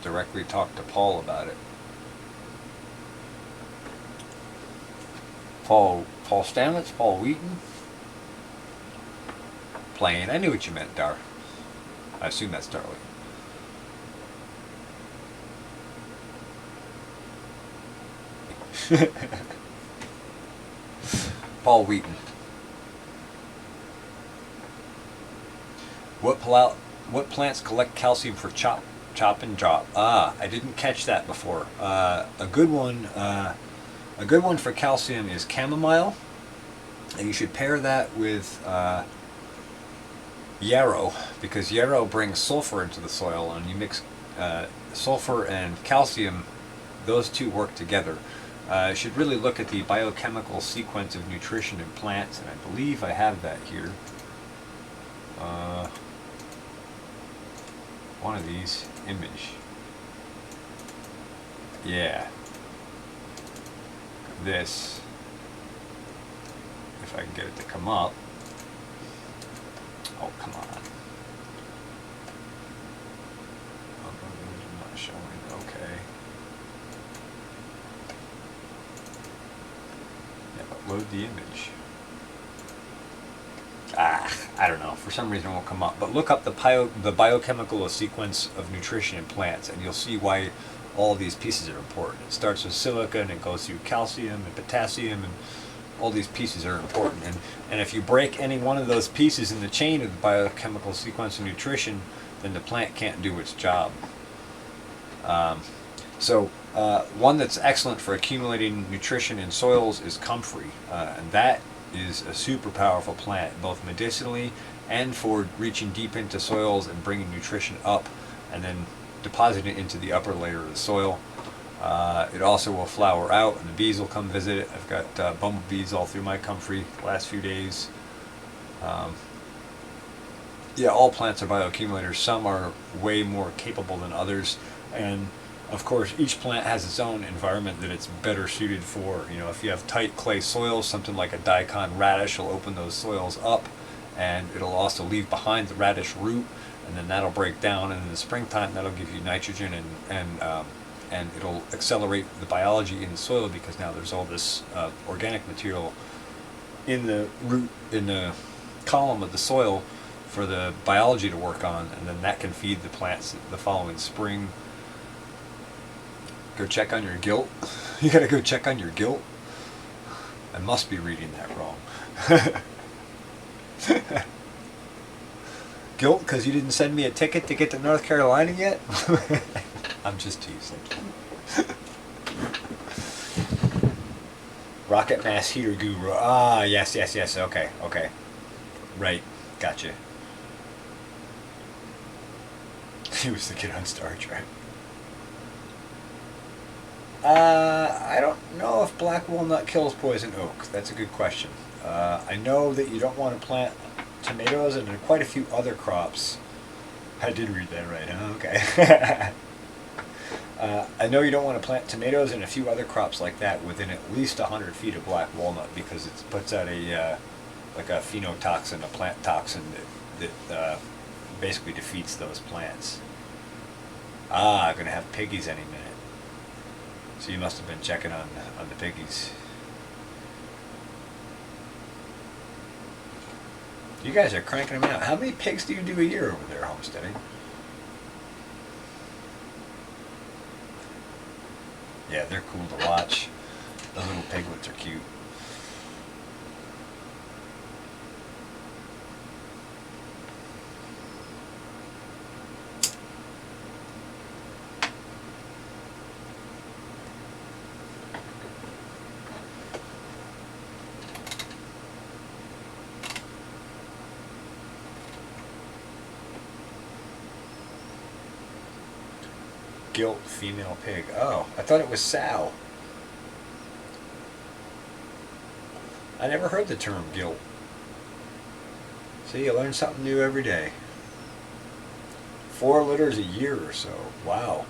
Directly talk to Paul about it. Paul Stamets? Paul Wheaton? Playing. I knew what you meant, Dar. I assume that's Darley. Paul Wheaton. What plants collect calcium for chop and drop? Ah, I didn't catch that before. A good one for calcium is chamomile, and you should pair that with yarrow, because yarrow brings sulfur into the soil, and you mix sulfur and calcium, those two work together. You should really look at the biochemical sequence of nutrition in plants, and I believe I have that here. One of these, image. Yeah. This, if I can get it to come up. Oh, come on. Oh, it's not showing. Okay. Yeah, but load the image. I don't know. For some reason it won't come up. But look up the biochemical sequence of nutrition in plants, and you'll see why all these pieces are important. It starts with silica, and it goes through calcium and potassium, and all these pieces are important. And if you break any one of those pieces in the chain of the biochemical sequence of nutrition, then the plant can't do its job. One that's excellent for accumulating nutrition in soils is comfrey, and that is a super powerful plant, both medicinally and for reaching deep into soils and bringing nutrition up and then depositing it into the upper layer of the soil. It also will flower out, and the bees will come visit it. I've got bumblebees all through my comfrey the last few days. Yeah, all plants are bioaccumulators. Some are way more capable than others, and of course each plant has its own environment that it's better suited for. You know, if you have tight clay soils, something like a daikon radish will open those soils up, and it'll also leave behind the radish root, and then that'll break down, and in the springtime that'll give you nitrogen, and it'll accelerate the biology in the soil, because now there's all this organic material in the root, in the column of the soil for the biology to work on, and then that can feed the plants the following spring. Go check on your guilt. You gotta go check on your guilt. I must be reading that wrong. Guilt because you didn't send me a ticket to get to North Carolina yet? I'm just teasing. Rocket Mass Heater Guru. Ah, yes. Okay. Right. Gotcha. He was the kid on Star Trek. I don't know if black walnut kills poison oak. That's a good question. I know that you don't want to plant tomatoes and quite a few other crops. I did read that right, huh? Okay. I know you don't want to plant tomatoes and a few other crops like that within at least 100 feet of black walnut, because it puts out a like a phenotoxin, a plant toxin that basically defeats those plants. I'm going to have piggies any minute. So you must have been checking on the piggies. You guys are cranking them out. How many pigs do you do a year over there homesteading? Yeah, they're cool to watch. The little piglets are cute. Gilt female pig. Oh, I thought it was sow. I never heard the term gilt. See, you learn something new every day. 4 litters a year or so. Wow.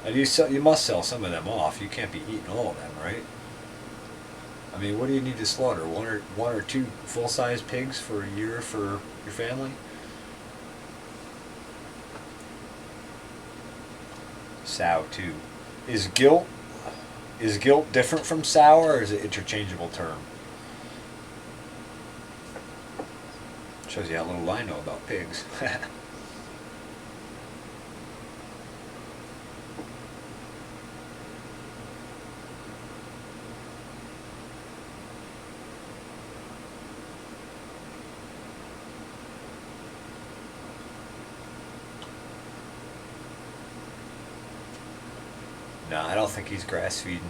And you must sell some of them off. You can't be eating all of them, right? I mean, what do you need to slaughter? One or two full-size pigs for a year for your family? Sow too. Is gilt different from sow, or is it interchangeable term? Shows you how little I know about pigs. No, I don't think he's grass feeding.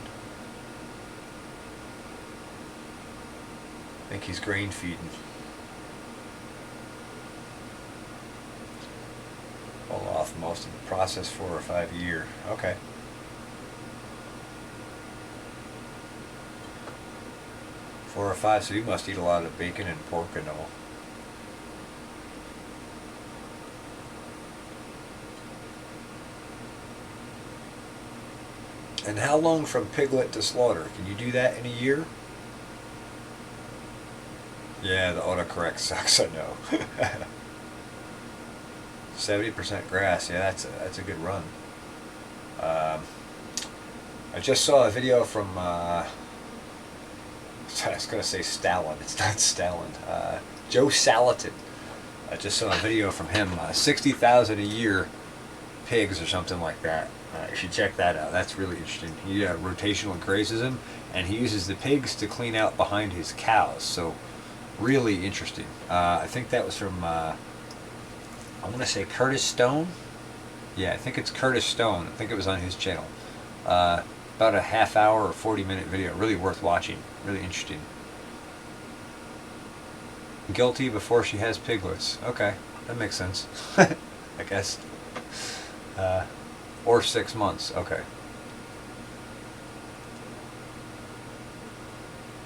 I think he's grain feeding. Pull off most of the process 4 or 5 a year. Okay. Four or five, so you must eat a lot of bacon and pork and all. And how long from piglet to slaughter? Can you do that in a year? Yeah, the autocorrect sucks, I know. 70% grass, yeah, that's a good run. I just saw a video from, I was going to say Stalin, it's not Stalin, Joe Salatin. I just saw a video from him, 60,000 a year pigs or something like that. You should check that out. That's really interesting. He rotational grazes them, and he uses the pigs to clean out behind his cows. So, really interesting. I think that was from, I want to say Curtis Stone. Yeah, I think it's Curtis Stone. I think it was on his channel. About a half hour or 40-minute video. Really worth watching. Really interesting. Guilty before she has piglets. Okay, that makes sense. I guess. Or 6 months, okay.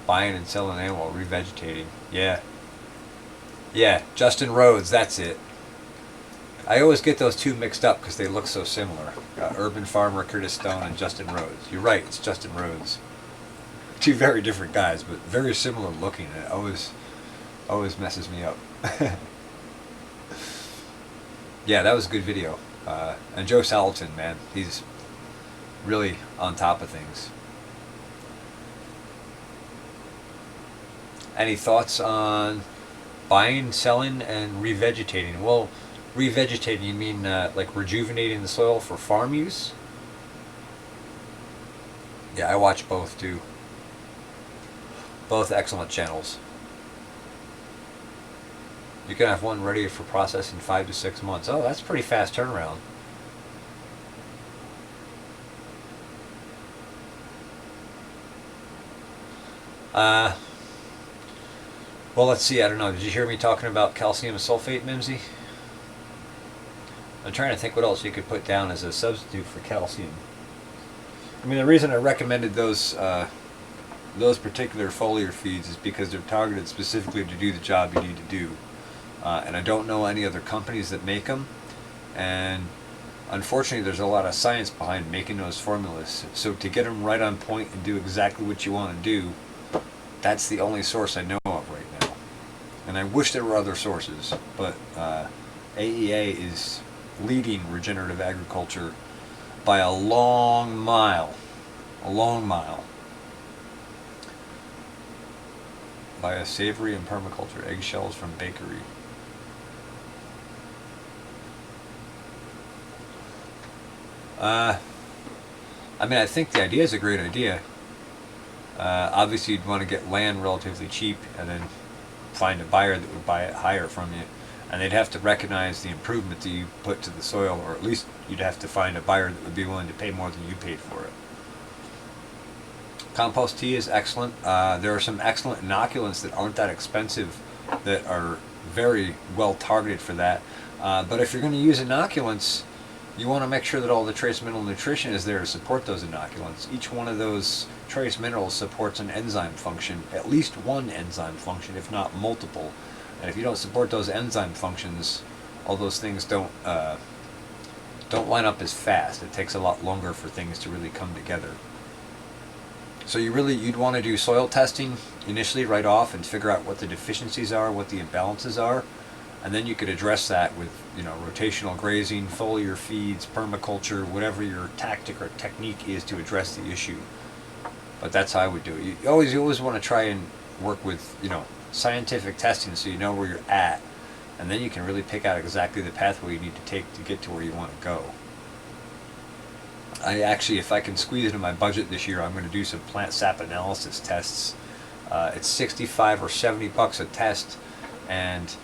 Buying and selling animal, revegetating. Yeah. Yeah, Justin Rhodes, that's it. I always get those two mixed up because they look so similar. Urban Farmer Curtis Stone and Justin Rhodes. You're right, it's Justin Rhodes. Two very different guys, but very similar looking. And it always messes me up. Yeah, that was a good video. And Joe Salatin, man, he's really on top of things. Any thoughts on buying, selling, and revegetating? Well, revegetating, you mean like rejuvenating the soil for farm use? Yeah, I watch both too. Both excellent channels. You can have one ready for process in 5 to 6 months. Oh, that's a pretty fast turnaround. Well, let's see. I don't know. Did you hear me talking about calcium sulfate, Mimsy? I'm trying to think what else you could put down as a substitute for calcium. I mean, the reason I recommended those particular foliar feeds is because they're targeted specifically to do the job you need to do. And I don't know any other companies that make them, and unfortunately there's a lot of science behind making those formulas, so to get them right on point and do exactly what you want to do, that's the only source I know of right now. And I wish there were other sources, but AEA is leading regenerative agriculture by a long mile. By a savory and permaculture, eggshells from bakery. I mean, I think the idea is a great idea. Obviously, you'd want to get land relatively cheap and then find a buyer that would buy it higher from you. And they'd have to recognize the improvement that you put to the soil, or at least you'd have to find a buyer that would be willing to pay more than you paid for it. Compost tea is excellent. There are some excellent inoculants that aren't that expensive that are very well targeted for that. But if you're going to use inoculants, you want to make sure that all the trace mineral nutrition is there to support those inoculants. Each one of those trace minerals supports an enzyme function, at least one enzyme function, if not multiple. And if you don't support those enzyme functions, all those things don't don't line up as fast. It takes a lot longer for things to really come together. So you'd want to do soil testing initially right off and figure out what the deficiencies are, what the imbalances are, and then you could address that with, rotational grazing, foliar feeds, permaculture, whatever your tactic or technique is to address the issue. But that's how I would do it. You always want to try and work with, scientific testing so you know where you're at, and then you can really pick out exactly the pathway you need to take to get to where you want to go. I actually, if I can squeeze it in my budget this year, I'm going to do some plant sap analysis tests. It's 65 or 70 bucks a test, and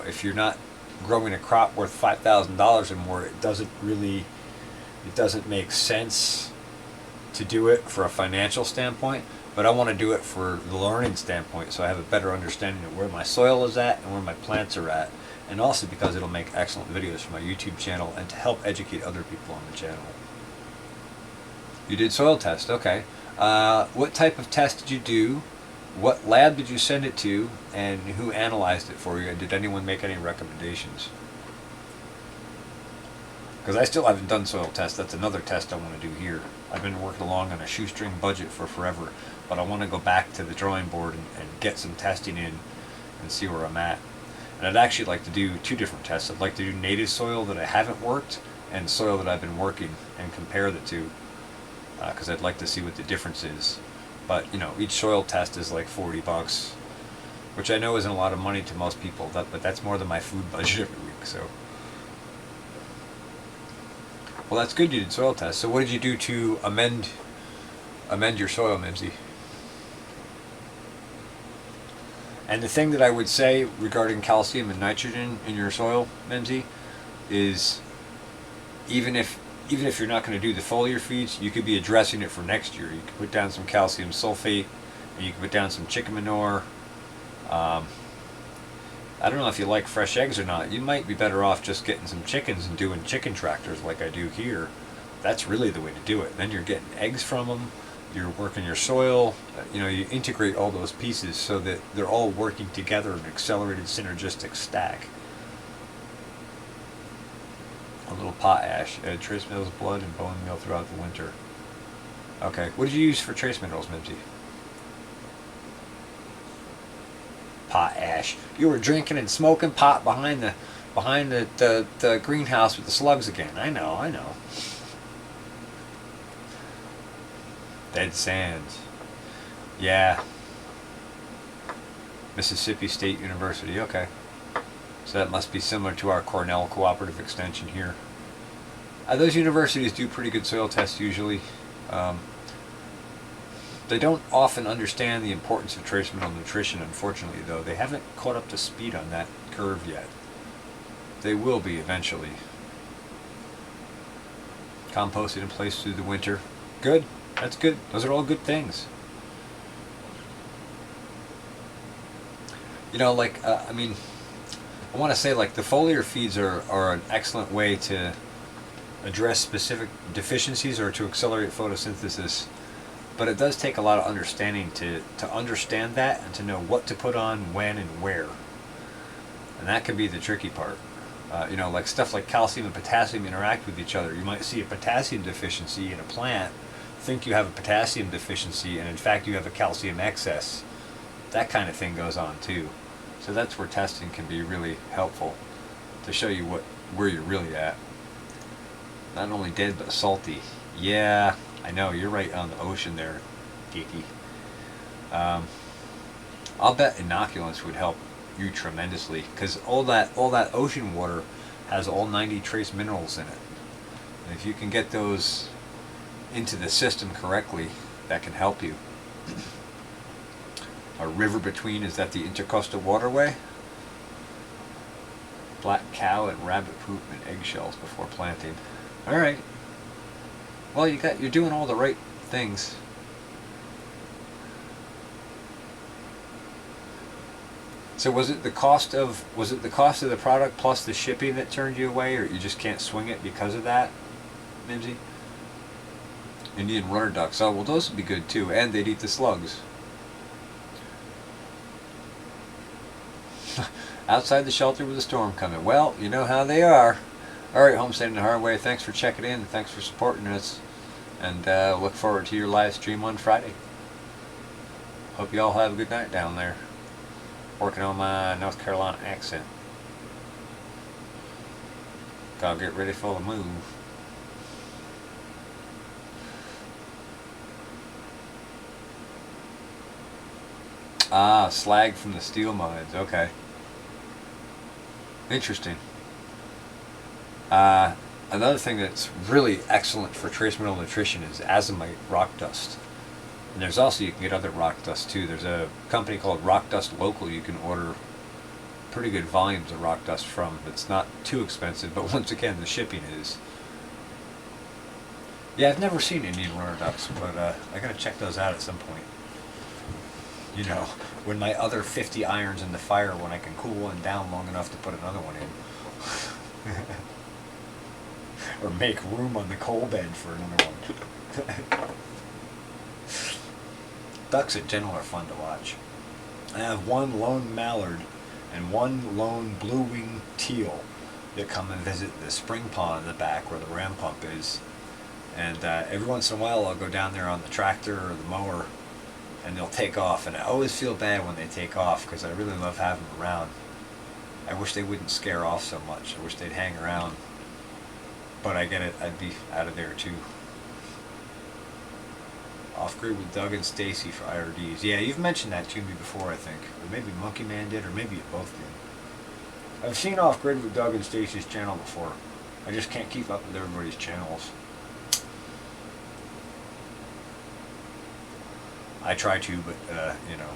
if you're not growing a crop worth $5,000 or more, it doesn't make sense to do it for a financial standpoint. But I want to do it for the learning standpoint, so I have a better understanding of where my soil is at and where my plants are at, and also because it'll make excellent videos for my YouTube channel and to help educate other people on the channel. You did soil test, okay. What type of test did you do? What lab did you send it to? And who analyzed it for you? And did anyone make any recommendations? Because I still haven't done soil tests. That's another test I want to do here. I've been working along on a shoestring budget for forever, but I want to go back to the drawing board and get some testing in and see where I'm at. And I'd actually like to do two different tests. I'd like to do native soil that I haven't worked and soil that I've been working and compare the two. Because I'd like to see what the difference is. But each soil test is like 40 bucks, which I know isn't a lot of money to most people. But that's more than my food budget every week. So, well, that's good. You did soil tests. So what did you do to amend your soil, Mimsy? And the thing that I would say regarding calcium and nitrogen in your soil, Mimsy, is even if you're not going to do the foliar feeds, you could be addressing it for next year. You could put down some calcium sulfate, and you could put down some chicken manure. I don't know if you like fresh eggs or not. You might be better off just getting some chickens and doing chicken tractors like I do here. That's really the way to do it. Then you're getting eggs from them. You're working your soil. You integrate all those pieces so that they're all working together in an accelerated synergistic stack. A little potash, trace minerals, blood, and bone meal throughout the winter. Okay, what did you use for trace minerals, Mimsy? Potash. You were drinking and smoking pot behind the greenhouse with the slugs again. I know. Dead sands. Yeah. Mississippi State University. Okay. So that must be similar to our Cornell Cooperative Extension here. Those universities do pretty good soil tests usually. They don't often understand the importance of trace mineral nutrition, unfortunately, though. They haven't caught up to speed on that curve yet. They will be eventually. Composted in place through the winter. Good. That's good. Those are all good things. I want to say the foliar feeds are an excellent way to address specific deficiencies or to accelerate photosynthesis, but it does take a lot of understanding to understand that and to know what to put on, when, and where. And that can be the tricky part. Stuff like calcium and potassium interact with each other. You might see a potassium deficiency in a plant, think you have a potassium deficiency, and in fact you have a calcium excess. That kind of thing goes on too. So that's where testing can be really helpful to show you where you're really at. Not only dead, but salty. Yeah, I know, you're right on the ocean there, geeky. I'll bet inoculants would help you tremendously, because all that ocean water has all 90 trace minerals in it. And if you can get those into the system correctly, that can help you. A river between, is that the intercoastal waterway? Black cow and rabbit poop and eggshells before planting. All right. Well, you're doing all the right things. So was it the cost of the product plus the shipping that turned you away, or you just can't swing it because of that, Mimsy? Indian runner ducks. Oh, well, those would be good too, and they'd eat the slugs. Outside the shelter with a storm coming. Well, you know how they are. Alright, Homesteading the Hard Way, thanks for checking in, thanks for supporting us, and look forward to your live stream on Friday. Hope you all have a good night down there. Working on my North Carolina accent. Gotta get ready for the move. Ah, slag from the steel mines. Okay. Interesting. Another thing that's really excellent for trace mineral nutrition is azomite rock dust. And there's also, you can get other rock dust too. There's a company called Rock Dust Local you can order pretty good volumes of rock dust from. It's not too expensive, but once again, the shipping is. Yeah, I've never seen Indian runner ducks, but I gotta check those out at some point. You know, when my other 50 irons in the fire, when I can cool one down long enough to put another one in. Or make room on the coal bed for another one. Ducks in general are fun to watch. I have one lone mallard and one lone blue-winged teal that come and visit the spring pond in the back where the ram pump is. And every once in a while I'll go down there on the tractor or the mower and they'll take off. And I always feel bad when they take off because I really love having them around. I wish they wouldn't scare off so much. I wish they'd hang around. But I get it, I'd be out of there too. Off-grid with Doug and Stacy for IRDs. Yeah, you've mentioned that to me before, I think. Or maybe Monkey Man did, or maybe you both did. I've seen Off-grid with Doug and Stacy's channel before. I just can't keep up with everybody's channels. I try to, but, you know.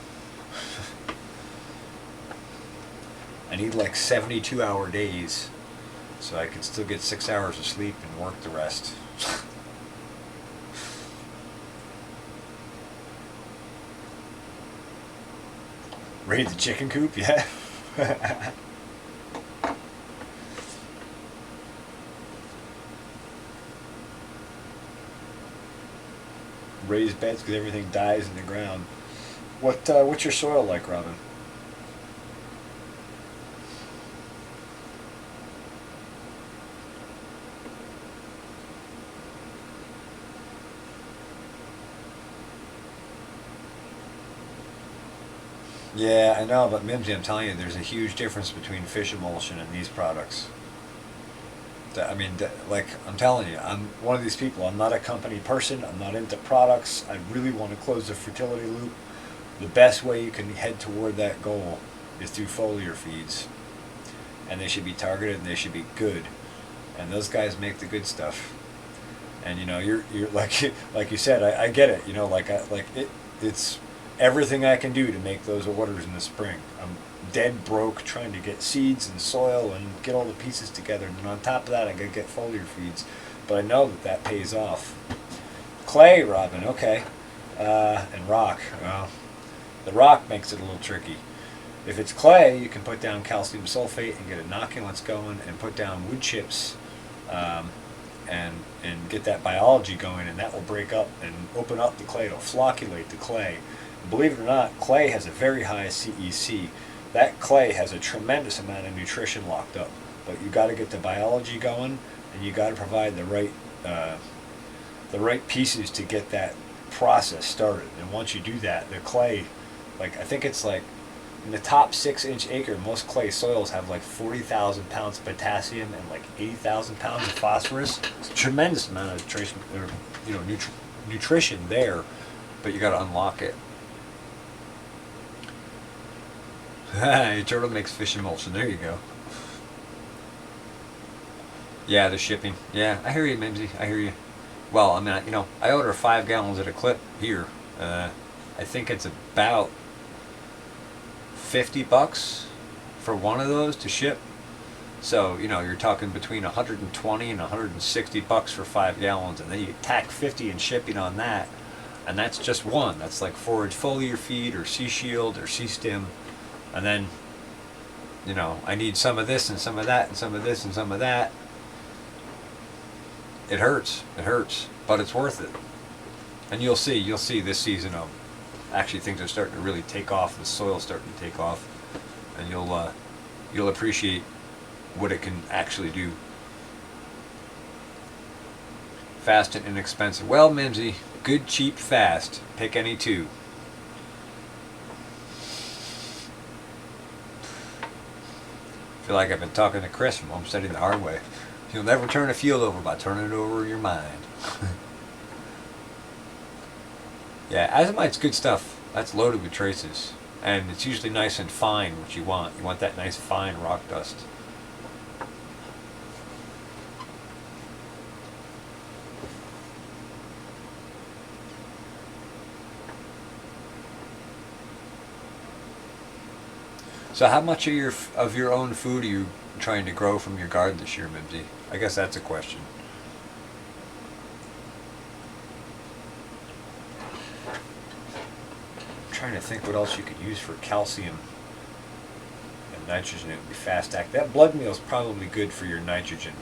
I need like 72-hour days so I can still get 6 hours of sleep and work the rest. Raid the chicken coop, yeah. Raised beds because everything dies in the ground. What's your soil like, Robin? Yeah, I know, but Mimsy, I'm telling you, there's a huge difference between fish emulsion and these products. I mean, like, I'm telling you, I'm one of these people. I'm not a company person. I'm not into products. I really want to close the fertility loop. The best way you can head toward that goal is through foliar feeds. And they should be targeted and they should be good. And those guys make the good stuff. And, you know, you're like you said, I get it. You know, it's everything I can do to make those orders in the spring. I'm dead broke trying to get seeds and soil and get all the pieces together, and on top of that I gotta get foliar feeds, but I know that pays off. Clay, Robin, okay. And rock, well, the rock makes it a little tricky. If it's clay, you can put down calcium sulfate and get inoculants going and put down wood chips and get that biology going, and that will break up and open up the clay. It'll flocculate the clay. Believe it or not, clay has a very high CEC. That clay has a tremendous amount of nutrition locked up, but you got to get the biology going, and you got to provide the right pieces to get that process started. And once you do that, the clay, like I think it's like in the top 6-inch acre, most clay soils have like 40,000 pounds of potassium and like 80,000 pounds of phosphorus. It's a tremendous amount of nutrition there, but you got to unlock it. Your turtle makes fish emulsion. There you go. Yeah, the shipping. Yeah, I hear you, Mimsy. I hear you. Well, I mean, you know, I order 5 gallons at a clip here. I think it's about $50 for one of those to ship. So, you know, you're talking between 120 and 160 bucks for 5 gallons, and then you tack 50 in shipping on that, and that's just one. That's like forage foliar feed or sea shield or sea stem. And then, you know, I need some of this and some of that and some of this and some of that. It hurts, but it's worth it. And you'll see this season of actually things are starting to really take off. The soil's starting to take off, and you'll appreciate what it can actually do. fast, and inexpensive. Well, Mimsy, good, cheap, fast. Pick any two. I feel like I've been talking to Chris from Homesteading the Hard Way. You'll never turn a field over by turning it over in your mind. Yeah, azimite's good stuff. That's loaded with traces. And it's usually nice and fine, what you want. You want that nice fine rock dust. So how much of your own food are you trying to grow from your garden this year, Mimsy? I guess that's a question. I'm trying to think what else you could use for calcium and nitrogen. It would be fast act. That blood meal is probably good for your nitrogen.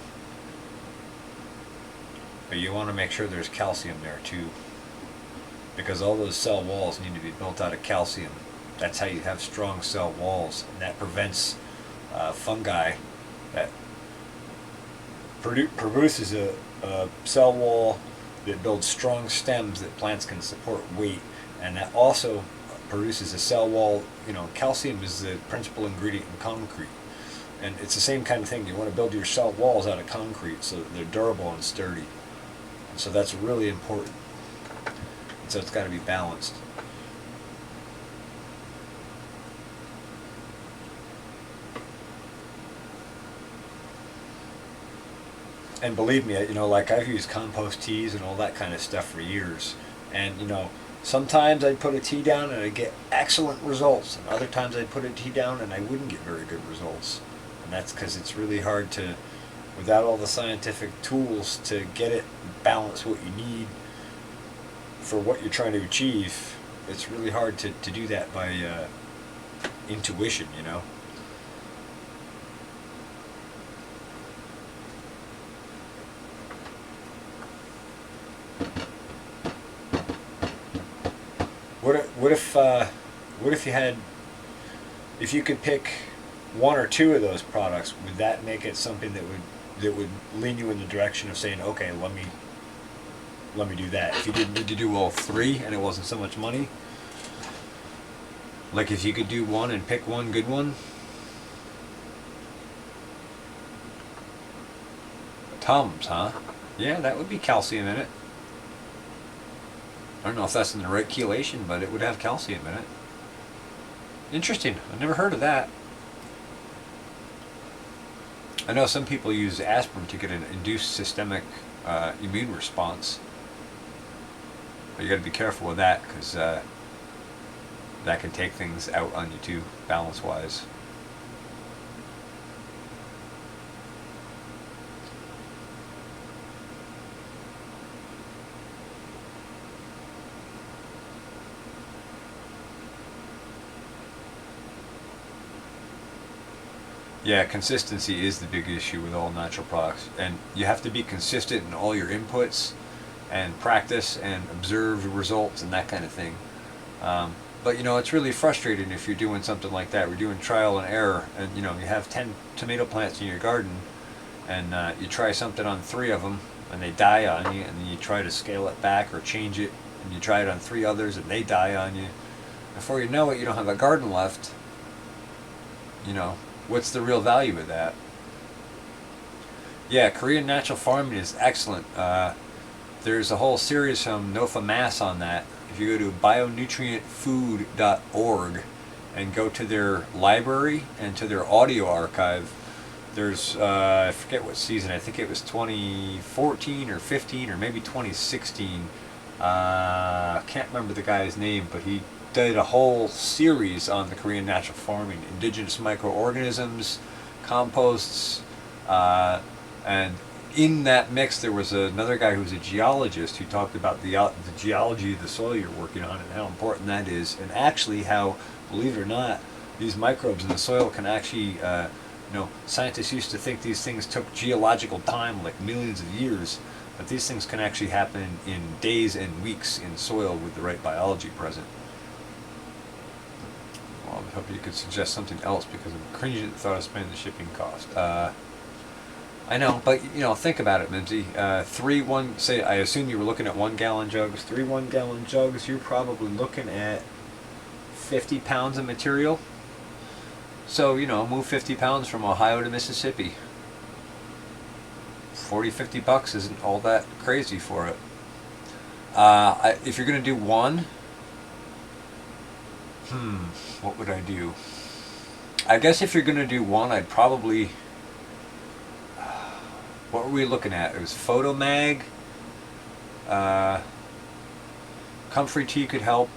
But you want to make sure there's calcium there too, because all those cell walls need to be built out of calcium. That's how you have strong cell walls, and that prevents fungi that produces a cell wall that builds strong stems that plants can support weight, and that also produces a cell wall. You know, calcium is the principal ingredient in concrete, and it's the same kind of thing. You want to build your cell walls out of concrete so that they're durable and sturdy, and so that's really important. And so it's got to be balanced. And believe me, you know, like I've used compost teas and all that kind of stuff for years. And, you know, sometimes I'd put a tea down and I'd get excellent results. And other times I'd put a tea down and I wouldn't get very good results. And that's because it's really hard to, without all the scientific tools to get it balance what you need for what you're trying to achieve, it's really hard to do that by intuition, you know. What if you had, if you could pick one or two of those products, would that make it something that would lean you in the direction of saying, okay, let me do that? If you didn't need to do all three and it wasn't so much money, like if you could do one and pick one good one. Tums, huh? Yeah, that would be calcium in it. I don't know if that's in the right chelation, but it would have calcium in it. Interesting. I've never heard of that. I know some people use aspirin to get an induced systemic immune response. But you got to be careful with that, because that can take things out on you too, balance-wise. Yeah, consistency is the big issue with all natural products, and you have to be consistent in all your inputs and practice and observe the results and that kind of thing. But you know, it's really frustrating if you're doing something like that. We're doing trial and error, and you know, you have 10 tomato plants in your garden, and you try something on 3 of them and they die on you, and then you try to scale it back or change it, and you try it on 3 others and they die on you. Before you know it, you don't have a garden left. You know, what's the real value of that? Yeah, Korean natural farming is excellent. There's a whole series from Nofa Mass on that. If you go to bionutrientfood.org and go to their library and to their audio archive, there's, I forget what season, I think it was 2014 or 15 or maybe 2016. Can't remember the guy's name, but he did a whole series on the Korean natural farming, indigenous microorganisms, composts, and in that mix there was another guy who was a geologist who talked about the geology of the soil you're working on and how important that is, and actually how, believe it or not, these microbes in the soil can actually, you know, scientists used to think these things took geological time, like millions of years, but these things can actually happen in days and weeks in soil with the right biology present. Well, I hope you could suggest something else, because I'm cringing at the thought of spending the shipping cost. I know, but you know, think about it, Mimsy. Say, I assume you were looking at 1 gallon jugs. 3 1 gallon jugs, you're probably looking at 50 pounds of material. So, you know, move 50 pounds from Ohio to Mississippi. 40, $50 isn't all that crazy for it. If you're going to do one, what would I do? I guess if you're going to do one, I'd probably... What were we looking at? It was Photo Mag. Comfrey Tea could help,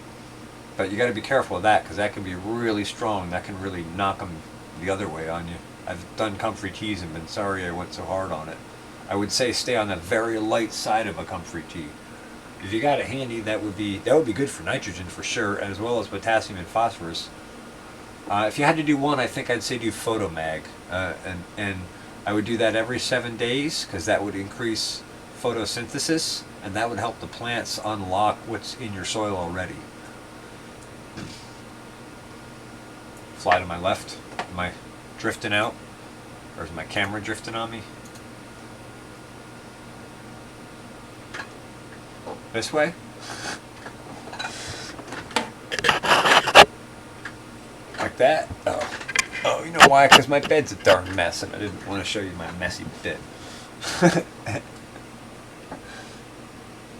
but you got to be careful of that because that can be really strong. That can really knock them the other way on you. I've done Comfrey Teas and been sorry I went so hard on it. I would say stay on the very light side of a Comfrey Tea. If you got it handy, that would be good for nitrogen for sure, as well as potassium and phosphorus. If you had to do one, I think I'd say do Photo Mag, and I would do that every 7 days because that would increase photosynthesis and that would help the plants unlock what's in your soil already. Fly to my left. Am I drifting out? Or is my camera drifting on me? This way? Like that? Oh, you know why? Because my bed's a darn mess and I didn't want to show you my messy bed.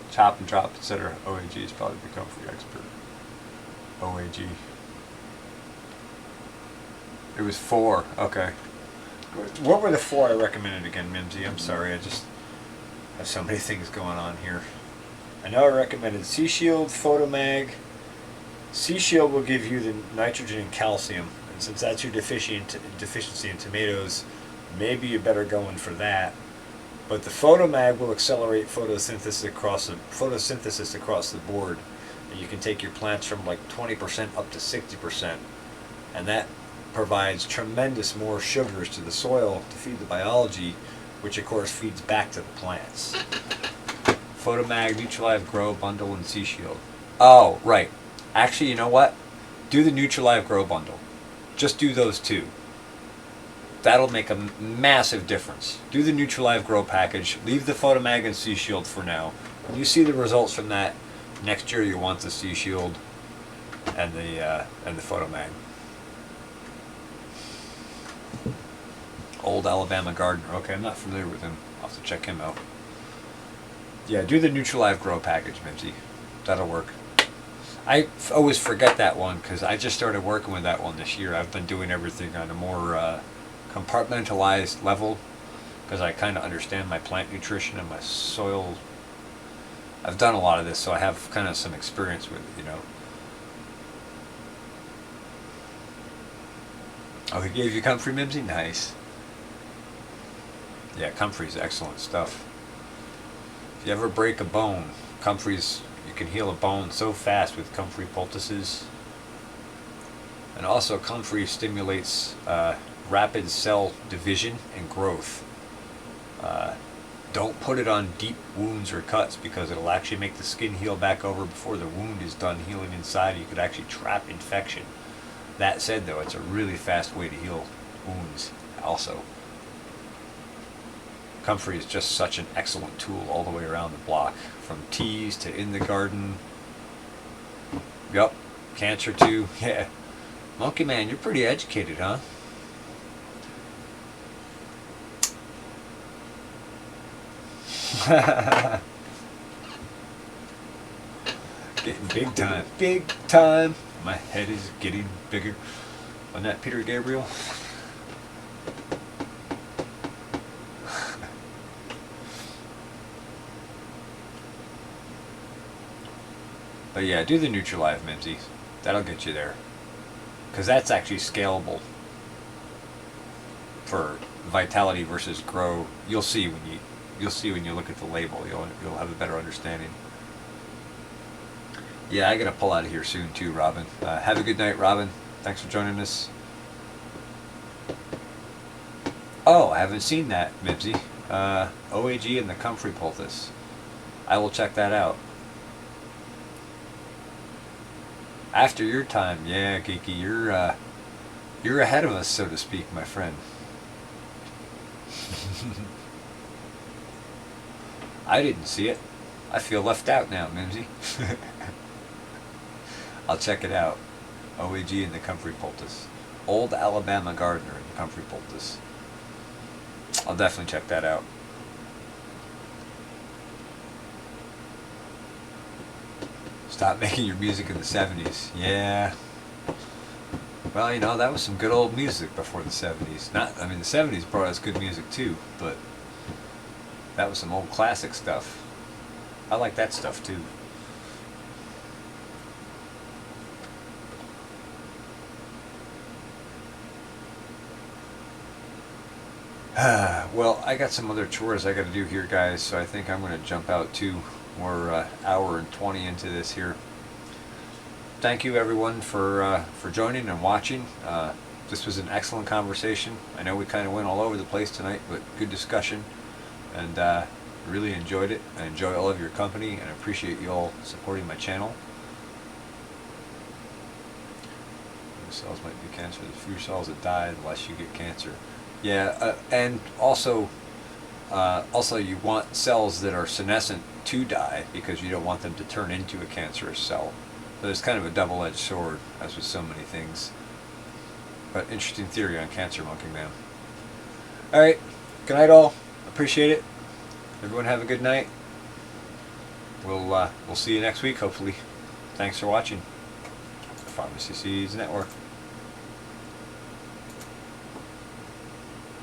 Chop and drop, etc. OAG is probably the comfrey expert. OAG. It was 4. Okay. What were the 4 I recommended again, Mimsy? I'm sorry, I just have so many things going on here. I know I recommended Sea Shield, Photomag. Sea Shield will give you the nitrogen and calcium, and since that's your deficiency in tomatoes, maybe you're better going for that. But the Photomag will accelerate photosynthesis across the board, and you can take your plants from like 20% up to 60%, and that provides tremendous more sugars to the soil to feed the biology, which of course feeds back to the plants. Photomag, Neutralive Grow Bundle, and Sea Shield. Oh, right. Actually, you know what? Do the Neutralive Grow Bundle. Just do those 2. That'll make a massive difference. Do the Neutralive Grow package. Leave the Photomag and Sea Shield for now. When you see the results from that, next year you want the Sea Shield and the Photomag. Old Alabama Gardener. Okay, I'm not familiar with him. I'll have to check him out. Yeah, do the Neutralive Grow package, Mimsy. That'll work. I always forget that one because I just started working with that one this year. I've been doing everything on a more compartmentalized level because I kind of understand my plant nutrition and my soil. I've done a lot of this, so I have kind of some experience with it, you know. Oh, he gave you comfrey, Mimsy? Nice. Yeah, comfrey's excellent stuff. If you ever break a bone, comfrey's, you can heal a bone so fast with comfrey poultices. And also comfrey stimulates rapid cell division and growth. Don't put it on deep wounds or cuts because it'll actually make the skin heal back over before the wound is done healing inside. You could actually trap infection. That said though, it's a really fast way to heal wounds also. Comfrey is just such an excellent tool all the way around the block, from teas to in the garden. Yup, cancer too. Yeah, Monkey Man, you're pretty educated, huh? Getting big time, big time. My head is getting bigger. Wasn't that Peter Gabriel? But yeah, do the Neutralive, Mimsy. That'll get you there. Because that's actually scalable for vitality versus grow. You'll see when you look at the label. You'll have a better understanding. Yeah, I gotta pull out of here soon too, Robin. Have a good night, Robin. Thanks for joining us. Oh, I haven't seen that, Mimsy. OAG and the comfrey poultice. I will check that out. After your time, yeah, Geeky, you're ahead of us, so to speak, my friend. I didn't see it. I feel left out now, Mimsy. I'll check it out. OAG in the comfrey poultice. Old Alabama Gardener in the comfrey poultice. I'll definitely check that out. Stop making your music in the 70s. Yeah. Well, you know, that was some good old music before the 70s. I mean, the 70s brought us good music too, but that was some old classic stuff. I like that stuff too. Well, I got some other chores I got to do here, guys, so I think I'm going to jump out too. We're hour and 20 into this here. Thank you, everyone, for joining and watching. This was an excellent conversation. I know we kind of went all over the place tonight, but good discussion, and really enjoyed it. I enjoy all of your company, and I appreciate you all supporting my channel. The cells might be cancer. The fewer cells that die, the less you get cancer. Yeah, and also you want cells that are senescent to die because you don't want them to turn into a cancerous cell. So it's kind of a double-edged sword, as with so many things. But interesting theory on cancer, Monkey Man. Alright, good night all. Appreciate it. Everyone have a good night. We'll see you next week, hopefully. Thanks for watching. Pharmacy Seeds Network.